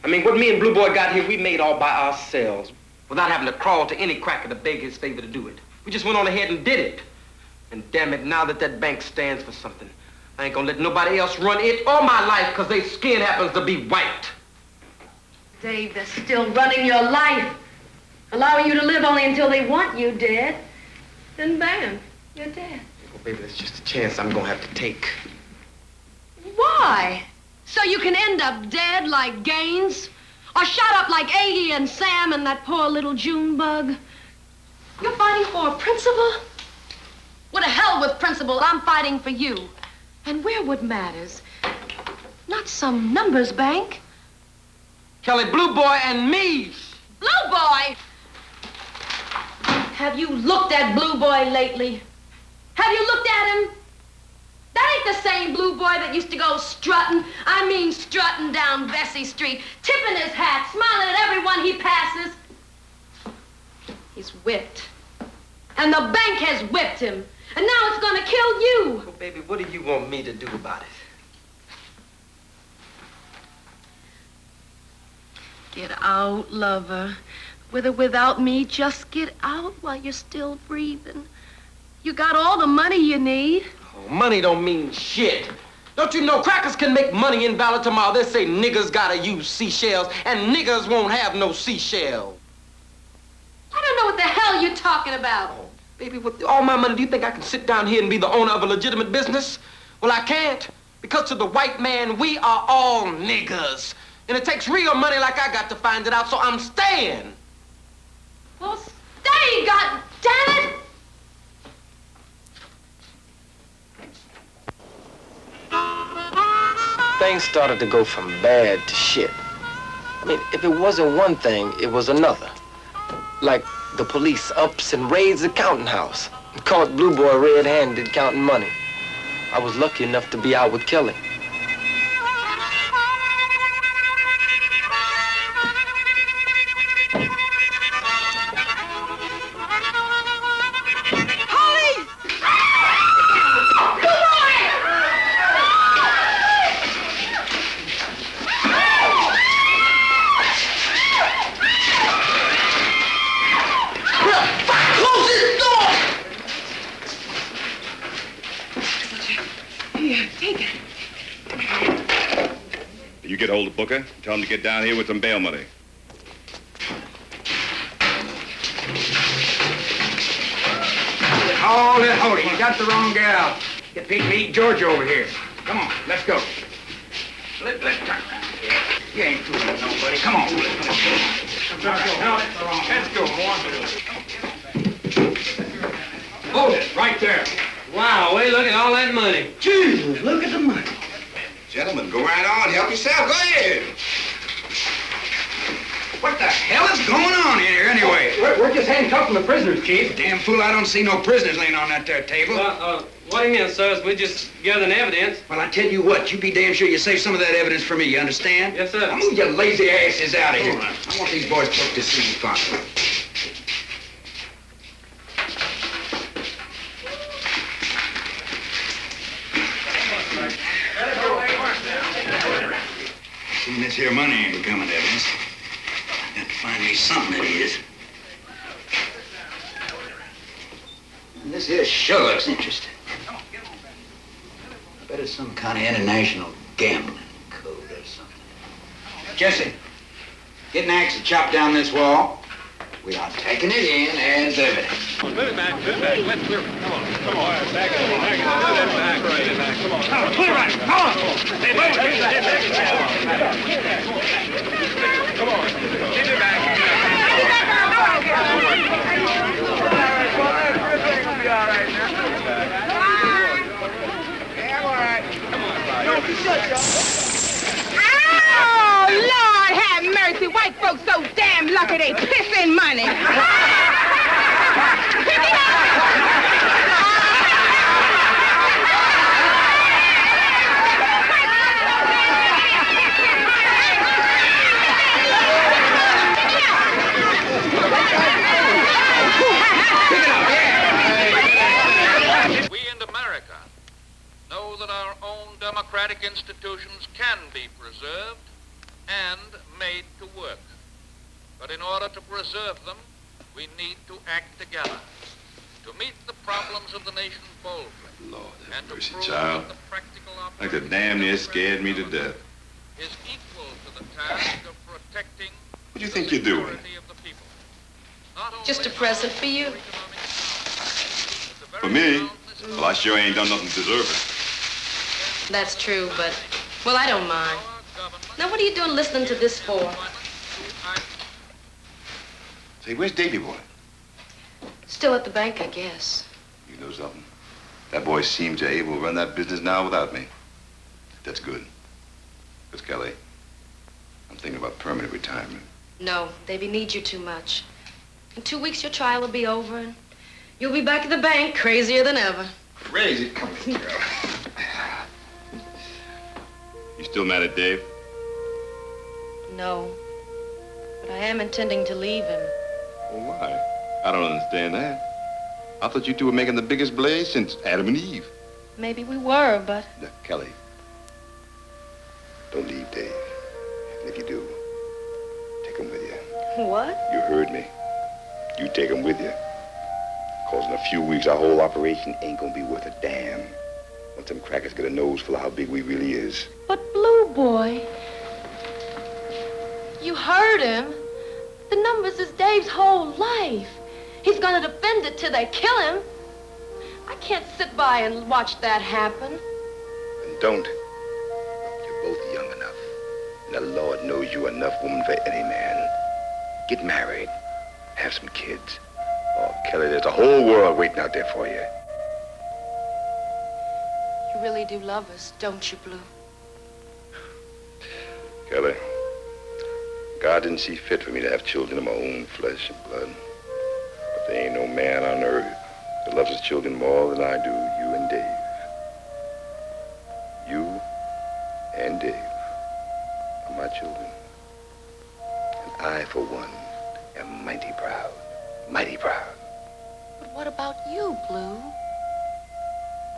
I mean, what me and Blue Boy got here, we made all by ourselves, without having to crawl to any cracker to beg his favor to do it. We just went on ahead and did it. And damn it, now that that bank stands for something, I ain't gonna let nobody else run it or my life, because their skin happens to be white. Dave, they're still running your life, allowing you to live only until they want you dead. Then bam, you're dead. Well, baby, that's just a chance I'm gonna have to take. Why? So you can end up dead like Gaines? Or shot up like Aggie and Sam and that poor little June bug? You're fighting for a principle? What the hell with principle? I'm fighting for you. And we're what matters. Not some numbers bank. Kelly, Blue Boy and me. Blue Boy? Have you looked at Blue Boy lately? Have you looked at him? That ain't the same Blue Boy that used to go strutting down Vesey Street, tipping his hat, smiling at everyone he passes. He's whipped. And the bank has whipped him. And now it's gonna kill you. Well, baby, what do you want me to do about it? Get out, lover. With or without me, just get out while you're still breathing. You got all the money you need. Oh, money don't mean shit. Don't you know crackers can make money invalid tomorrow? They say niggers gotta use seashells, and niggers won't have no seashells. I don't know what the hell you're talking about. Oh, baby, with all my money, do you think I can sit down here and be the owner of a legitimate business? Well, I can't. Because to the white man, we are all niggers. And it takes real money like I got to find it out, so I'm staying. Well, stay, God damn it! Things started to go from bad to shit. I mean, if it wasn't one thing, it was another. Like the police ups and raids the counting house and caught Blue Boy red-handed counting money. I was lucky enough to be out with Kelly. You get hold of Booker, tell him to get down here with some bail money. Hold it, hold it. You got the wrong gal. Get Pete, meet Georgia over here. Come on, let's go. Let's try. You ain't fooling nobody. Come on. Let's go, boy. Hold it, right there. Wow, hey, look at all that money. Jesus, look at the money. Gentlemen, go right on. Help yourself. Go ahead. What the hell is going on here, anyway? We're just handcuffing the prisoners, Chief. Damn fool, I don't see no prisoners laying on that there table. What do you mean, sir? We just gathering evidence. Well, I tell you what, you be damn sure you save some of that evidence for me, you understand? Yes, sir. Now move your lazy asses out of here. I want these boys booked to see you finally. Seeing this here money ain't becoming evidence. I got to find me something that is. This here sure looks interesting. I bet it's some kind of international gambling code or something. Jesse, get an axe and chop down this wall. We are taking it in as evidence. Put it back, let's clear it. Come on, back it, back it. Put it back, come on. Clear it, come on. Come on, get it back. Oh, Lord have mercy. White folks so damn lucky they piss in money. We in America know that our own democratic institutions can be preserved and made to work. But in order to preserve them, we need to act together to meet the problems of the nation boldly. Lord and have mercy, to prove child. that the practical Like the damn near scared me to death. is equal to the task of protecting What do you think you're doing? of the people. Just a present for you. For me? Well, I sure ain't done nothing to deserve it. That's true, but, well, I don't mind. Now, what are you doing listening to this for? Say, where's Davy boy? Still at the bank, I guess. You know something? That boy seems to able to run that business now without me. That's good. Because, Kelly, I'm thinking about permanent retirement. No, Davy needs you too much. In 2 weeks, your trial will be over, and you'll be back at the bank, crazier than ever. Crazy? Come here, girl. You still mad at Dave? No, but I am intending to leave him. Well, why? I don't understand that. I thought you two were making the biggest blaze since Adam and Eve. Maybe we were, but... Now, Kelly, don't leave Dave. And if you do, take him with you. What? You heard me. You take him with you. Cause in a few weeks, our whole operation ain't gonna be worth a damn. Once them crackers get a nose full of how big we really is. But Blue Boy... You heard him. The numbers is Dave's whole life. He's gonna defend it till they kill him. I can't sit by and watch that happen. And don't. You're both young enough. And the Lord knows you enough woman for any man. Get married. Have some kids. Oh, Kelly, there's a whole world waiting out there for you. You really do love us, don't you, Blue? Kelly, God didn't see fit for me to have children of my own flesh and blood. But there ain't no man on earth that loves his children more than I do, you and Dave. You and Dave are my children. And I, for one, am mighty proud. Mighty proud. But what about you, Blue?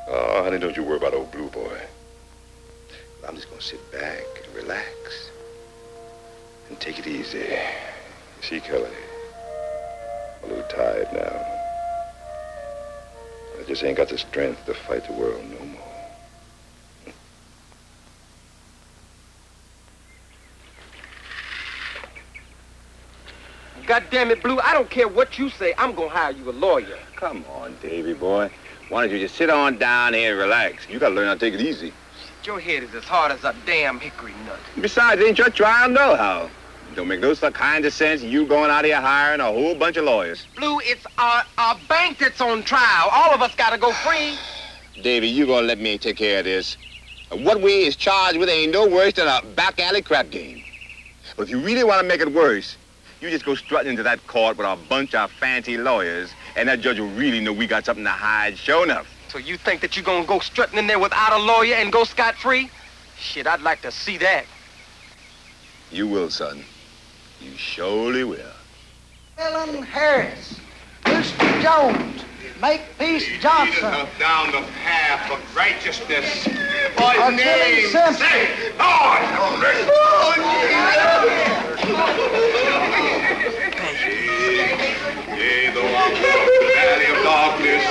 Oh, honey, don't you worry about old Blue Boy. I'm just gonna sit back and relax and take it easy. You see, Kelly, I'm a little tired now. I just ain't got the strength to fight the world no more. God damn it, Blue, I don't care what you say. I'm gonna hire you a lawyer. Come on, Davy boy. Why don't you just sit on down here and relax? You gotta learn how to take it easy. Your head is as hard as a damn hickory nut. Besides, ain't your trial know-how. Don't make no kind of sense you going out here hiring a whole bunch of lawyers. Blue, it's our bank that's on trial. All of us gotta go free. Davy, you gonna let me take care of this. What we is charged with ain't no worse than a back alley crap game. But if you really want to make it worse, you just go strutting into that court with a bunch of fancy lawyers, and that judge will really know we got something to hide, sure enough. So you think that you're gonna go strutting in there without a lawyer and go scot-free? Shit, I'd like to see that. You will, son. You surely will. Ellen Harris, Mr. Jones, Makepeace Johnson. Down the path of righteousness. Or Tilly Simpson. Yea, though I walk the valley of darkness,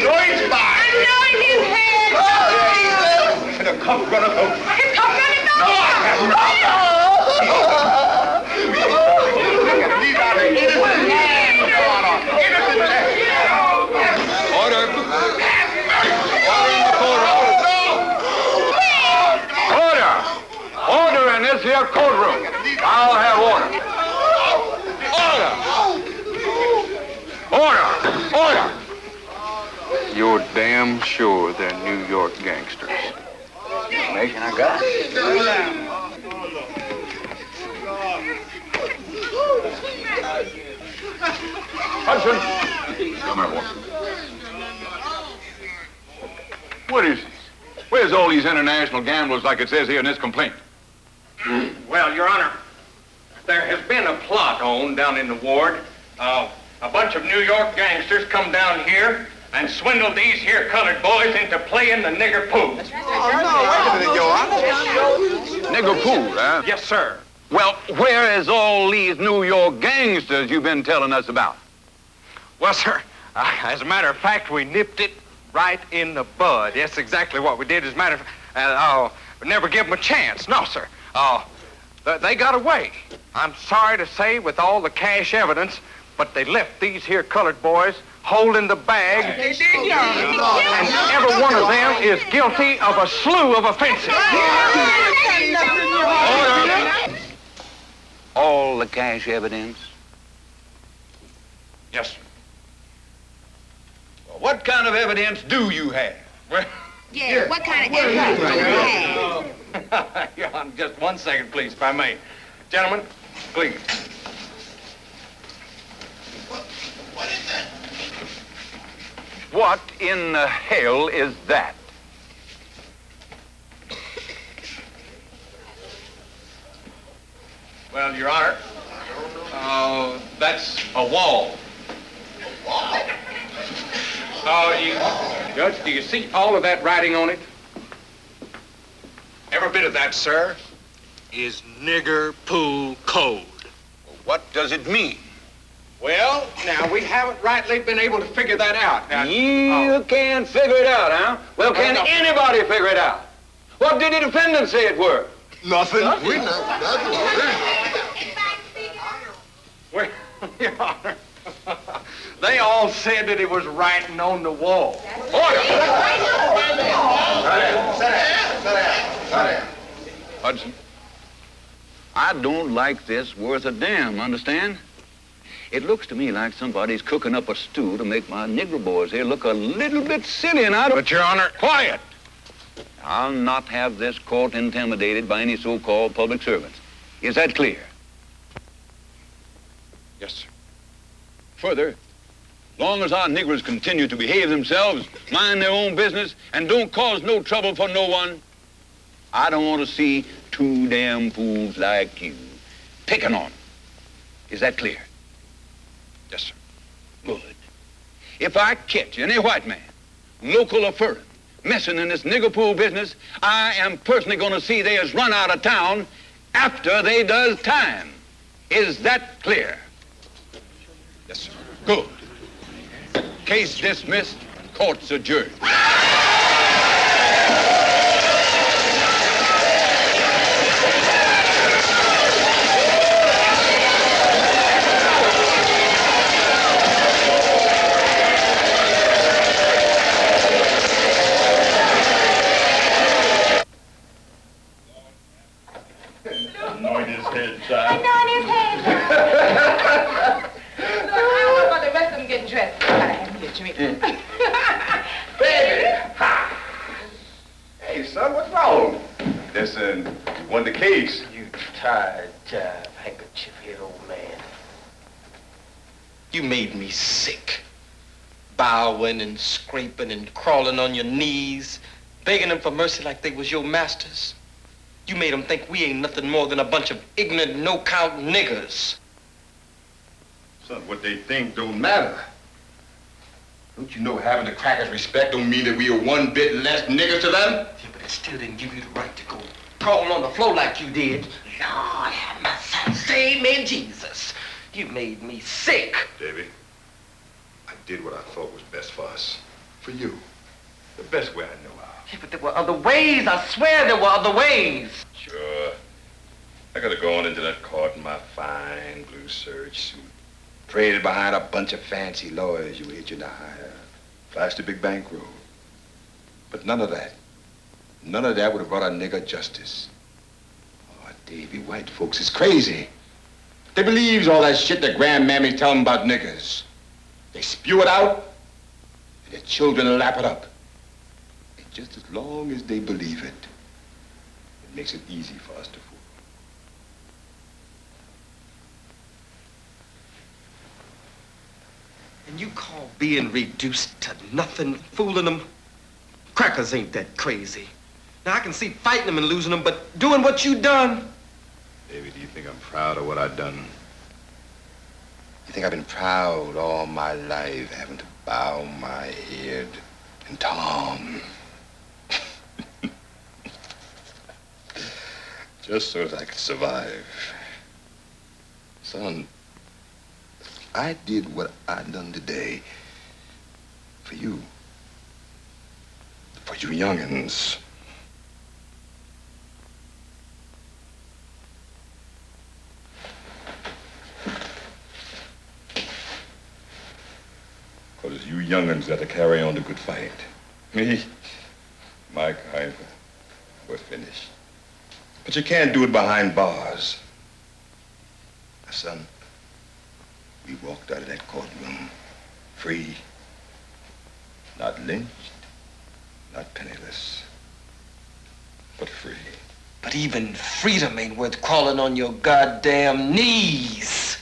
know he's fine. I know his head. The cup runner. His cup running No, I have not. These are the innocent hands, Your Honor. Innocent hands. Order. Order! Order in this here courtroom. I'll have order. Order! Order! You're damn sure they're New York gangsters. Information I got. Hudson! Come here, boy. What is this? Where's all these international gamblers like it says here in this complaint? Well, Your Honor, there has been a plot on down in the ward. A bunch of New York gangsters come down here and swindled these here colored boys into playing the nigger pool. Nigger pool, huh? Yes, sir. Well, where is all these New York gangsters you've been telling us about? Well, sir, as a matter of fact, we nipped it right in the bud. That's exactly what we did. As a matter of fact, we never give them a chance. No, sir. They got away. I'm sorry to say, with all the cash evidence, but they left these here colored boys holding the bag. They did, Your Honor. And every one of them is guilty of a slew of offenses. Order! All the cash evidence? Yes, sir. Well, what kind of evidence do you have? Yeah, what kind of evidence do you have? Your Honor, just 1 second, please, if I may. Gentlemen, please. What in the hell is that? Well, Your Honor, that's a wall. Judge, do you see all of that writing on it? Every bit of that, sir, is nigger pool code. Well, what does it mean? Well, now, we haven't rightly been able to figure that out. Now, You can't figure it out, huh? Well, can anybody figure it out? What did the defendant say it were? Nothing. We know nothing. Well, Your Honor, they all said that it was writing on the wall. Order! Sit down. Hudson, I don't like this worth a damn, understand? It looks to me like somebody's cooking up a stew to make my nigger boys here look a little bit silly, and I don't... But, Your Honor... Quiet! I'll not have this court intimidated by any so-called public servants. Is that clear? Yes, sir. Further, long as our niggers continue to behave themselves, mind their own business, and don't cause no trouble for no one, I don't want to see two damn fools like you picking on them. Is that clear? Yes, sir. Good. If I catch any white man, local or foreign, messing in this nigger pool business, I am personally going to see they is run out of town after they does time. Is that clear? Yes, sir. Good. Case dismissed, court's adjourned. Anoint his head, child. But the rest of them getting dressed. Gotta have me a drink. Baby! Ha! Hey, son, what's wrong? Listen, you won the case. You tired, jive, handkerchief-head old man. You made me sick. Bowing and scraping and crawling on your knees, begging them for mercy like they was your masters. You made them think we ain't nothing more than a bunch of ignorant, no-count niggers. Son, what they think don't matter. Don't you know having the crackers' respect don't mean that we are one bit less niggers to them? Yeah, but it still didn't give you the right to go crawling on the floor like you did. Lord have mercy. Save me, Jesus. You made me sick. Davy, I did what I thought was best for us. For you. The best way I know how. Yeah, but there were other ways. I swear there were other ways. Sure. I could have gone into that court in my fine blue serge suit. Paraded behind a bunch of fancy lawyers you were itching to hire. Flashed a big bankroll. But none of that. None of that would have brought a nigger justice. Oh, Davy, white folks is crazy. They believes all that shit that grandmammy tell them about niggers. They spew it out, and their children lap it up. And just as long as they believe it, it makes it easy for us to fool. And you call being reduced to nothing fooling them? Crackers ain't that crazy. Now, I can see fighting them and losing them, but doing what you done? Davy, do you think I'm proud of what I've done? You think I've been proud all my life, having to bow my head in Tom? Just so that I could survive. Son, I did what I done today for you. For you youngins. Because you youngins got to carry on the good fight. Me, my kind, we're finished. But you can't do it behind bars. Now, son, we walked out of that courtroom free, not lynched, not penniless, but free. But even freedom ain't worth crawling on your goddamn knees.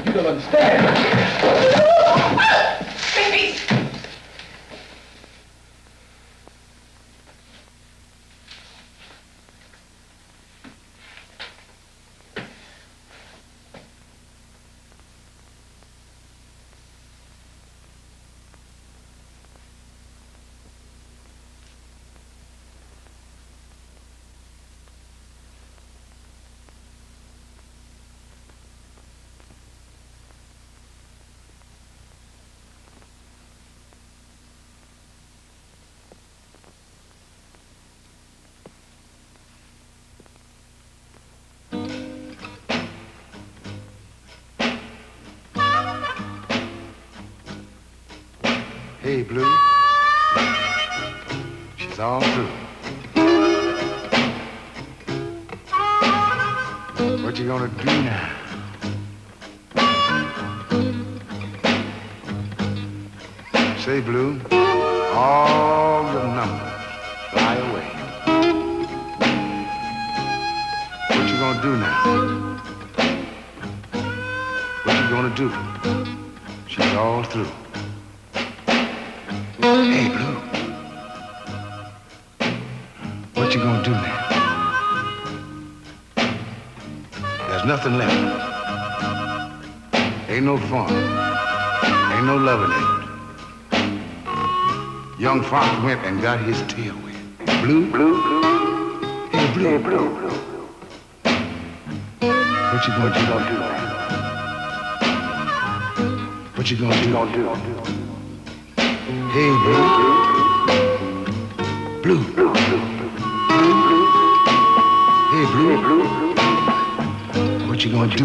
You don't understand. Babies! Hey, Blue. She's all through. What you gonna do now? Say, Blue, all your numbers fly away. What you gonna do now? What you gonna do? She's all through. Hey, Blue. What you gonna do now? There's nothing left. Ain't no fun. Ain't no loving it. Young Fox went and got his tail wet. Blue? Blue? Hey, Blue. Hey, Blue. What you gonna do now? What you gonna do? Hey, Blue. Blue. Hey, Blue. What you gonna do?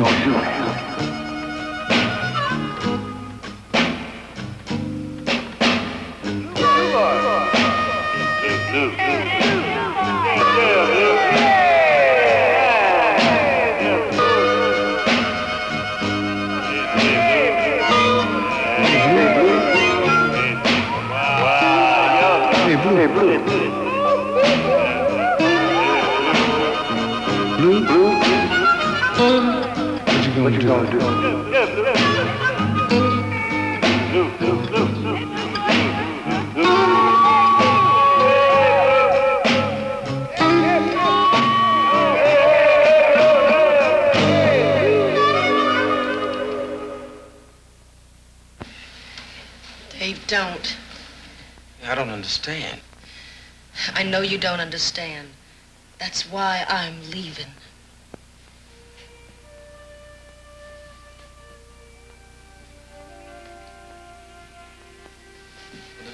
What you gonna do? They don't. I don't understand. I know you don't understand. That's why I'm leaving.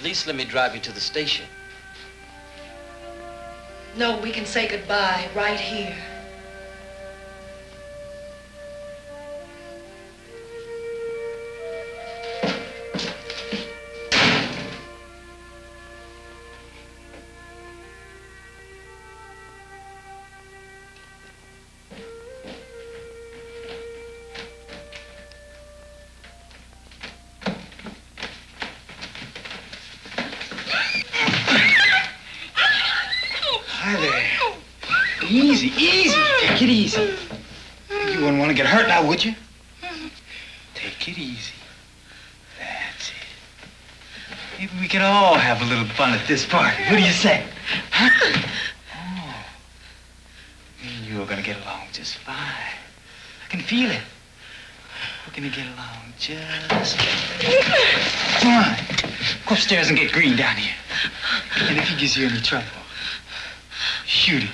least let me drive you to the station. No, we can say goodbye right here. Hi there. Easy, easy. Take it easy. You wouldn't want to get hurt now, would you? Take it easy. That's it. Maybe we could all have a little fun at this party. What do you say? Huh? Oh. Me and you are going to get along just fine. I can feel it. We're going to get along just... Come on. Go upstairs and get Green down here. And if he gives you any trouble, shoot him.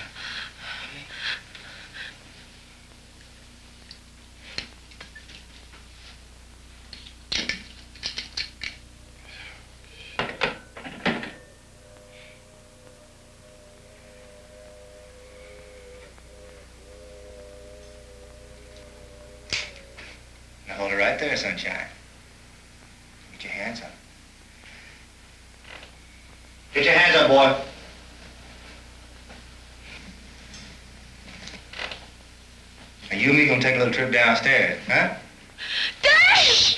Now hold it right there, sunshine. Get your hands up. Get your hands up, boy. Now you and me gonna take a little trip downstairs, huh? Dad!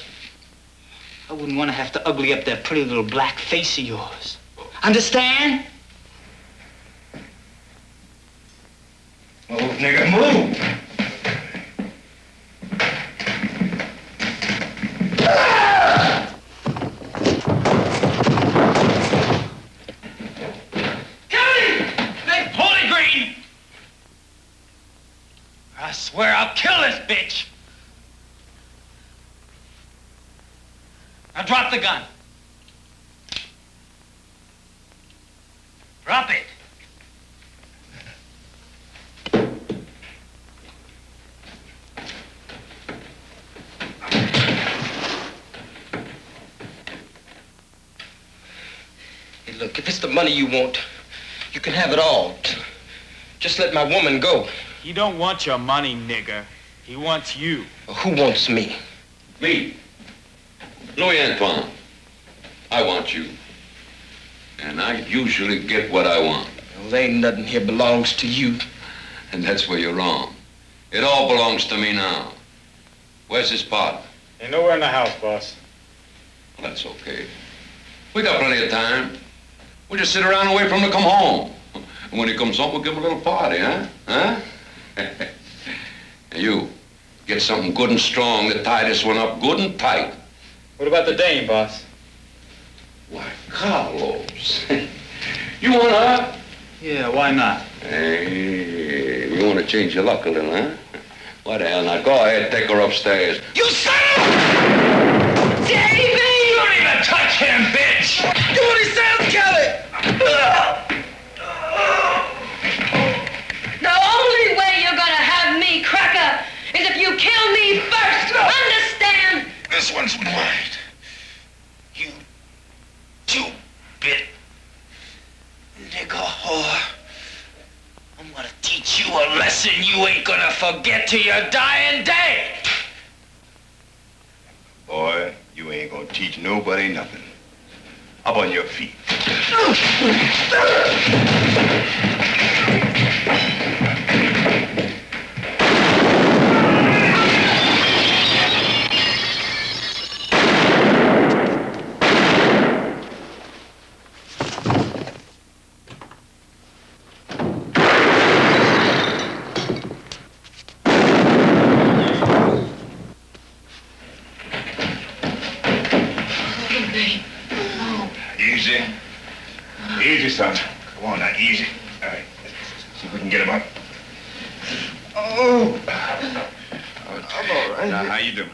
I wouldn't want to have to ugly up that pretty little black face of yours. Understand? Move, nigga, move! I swear I'll kill this bitch! Now drop the gun. Drop it. Hey, look, if it's the money you want, you can have it all. Just let my woman go. He don't want your money, nigger. He wants you. Who wants me? Me. Louis Antoine. I want you. And I usually get what I want. Well, there ain't nothing here belongs to you. And that's where you're wrong. It all belongs to me now. Where's his partner? Ain't nowhere in the house, boss. Well, that's okay. We got plenty of time. We'll just sit around and wait for him to come home. And when he comes home, we'll give him a little party, huh? Huh? And you, get something good and strong to tie this one up good and tight. What about the dame, boss? Why, Carlos. You want her? Yeah, why not? Hey, you want to change your luck a little, huh? What the hell? Now, go ahead, take her upstairs. You son of... Davey! You don't even touch him, bitch! Do what he says, Kelly! The only way you're gonna have me, Cracker, is if you kill me first. Understand? This one's mine. You two-bit nigger whore. I'm gonna teach you a lesson you ain't gonna forget till your dying day. Boy, you ain't gonna teach nobody nothing. Up on your feet. Easy. Easy, son. Come on now, easy. All right. Let's see if we can get him up. Oh. I'm all right. Now, how you doing?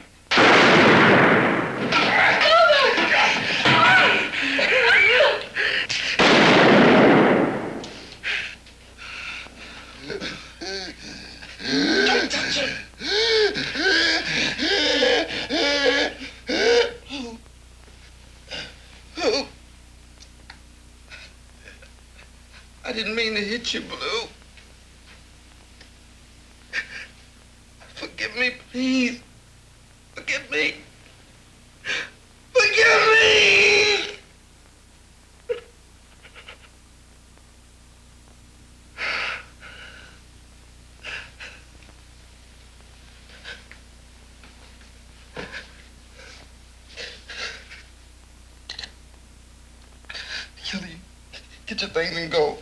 Don't touch him. didn't mean to hit you, Blue. Forgive me, please. Forgive me. Forgive me! Kelly, get your things and go.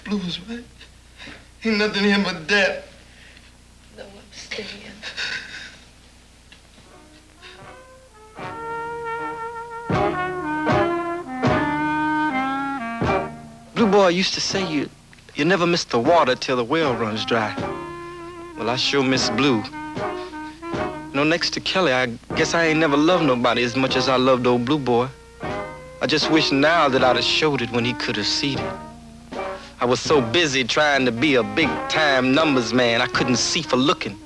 Blue was right. Ain't nothing here but death. No, I'm staying. Blue boy used to say you never miss the water till the well runs dry. Well, I sure miss Blue. You know, next to Kelly, I guess I ain't never loved nobody as much as I loved old Blue boy. I just wish now that I'd have showed it when he could have seen it. I was so busy trying to be a big-time numbers man, I couldn't see for looking.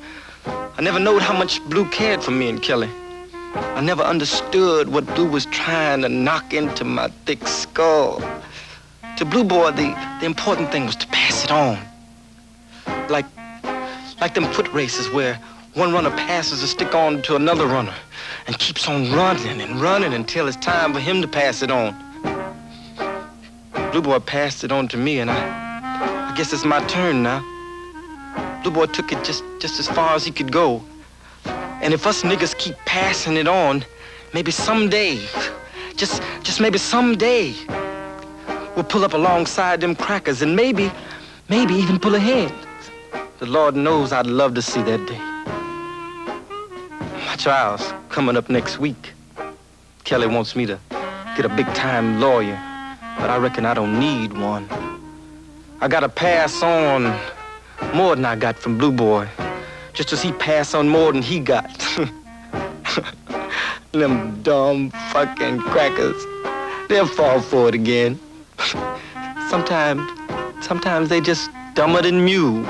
I never knowed how much Blue cared for me and Kelly. I never understood what Blue was trying to knock into my thick skull. To Blue boy, the important thing was to pass it on. Like them foot races where one runner passes a stick on to another runner and keeps on running and running until it's time for him to pass it on. Blue boy passed it on to me, and I guess it's my turn now. Blue boy took it just as far as he could go. And if us niggas keep passing it on, maybe someday, just maybe someday, we'll pull up alongside them crackers and maybe even pull ahead. The Lord knows I'd love to see that day. My trial's coming up next week. Kelly wants me to get a big-time lawyer, but I reckon I don't need one. I gotta pass on more than I got from Blue Boy, just as he passed on more than he got. Them dumb fucking crackers, they'll fall for it again. Sometimes they just dumber than mules.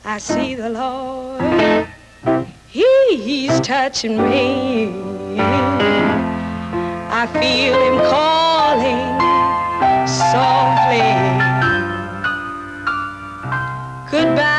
I see the Lord, He's touching me. I feel Him calling softly. Goodbye.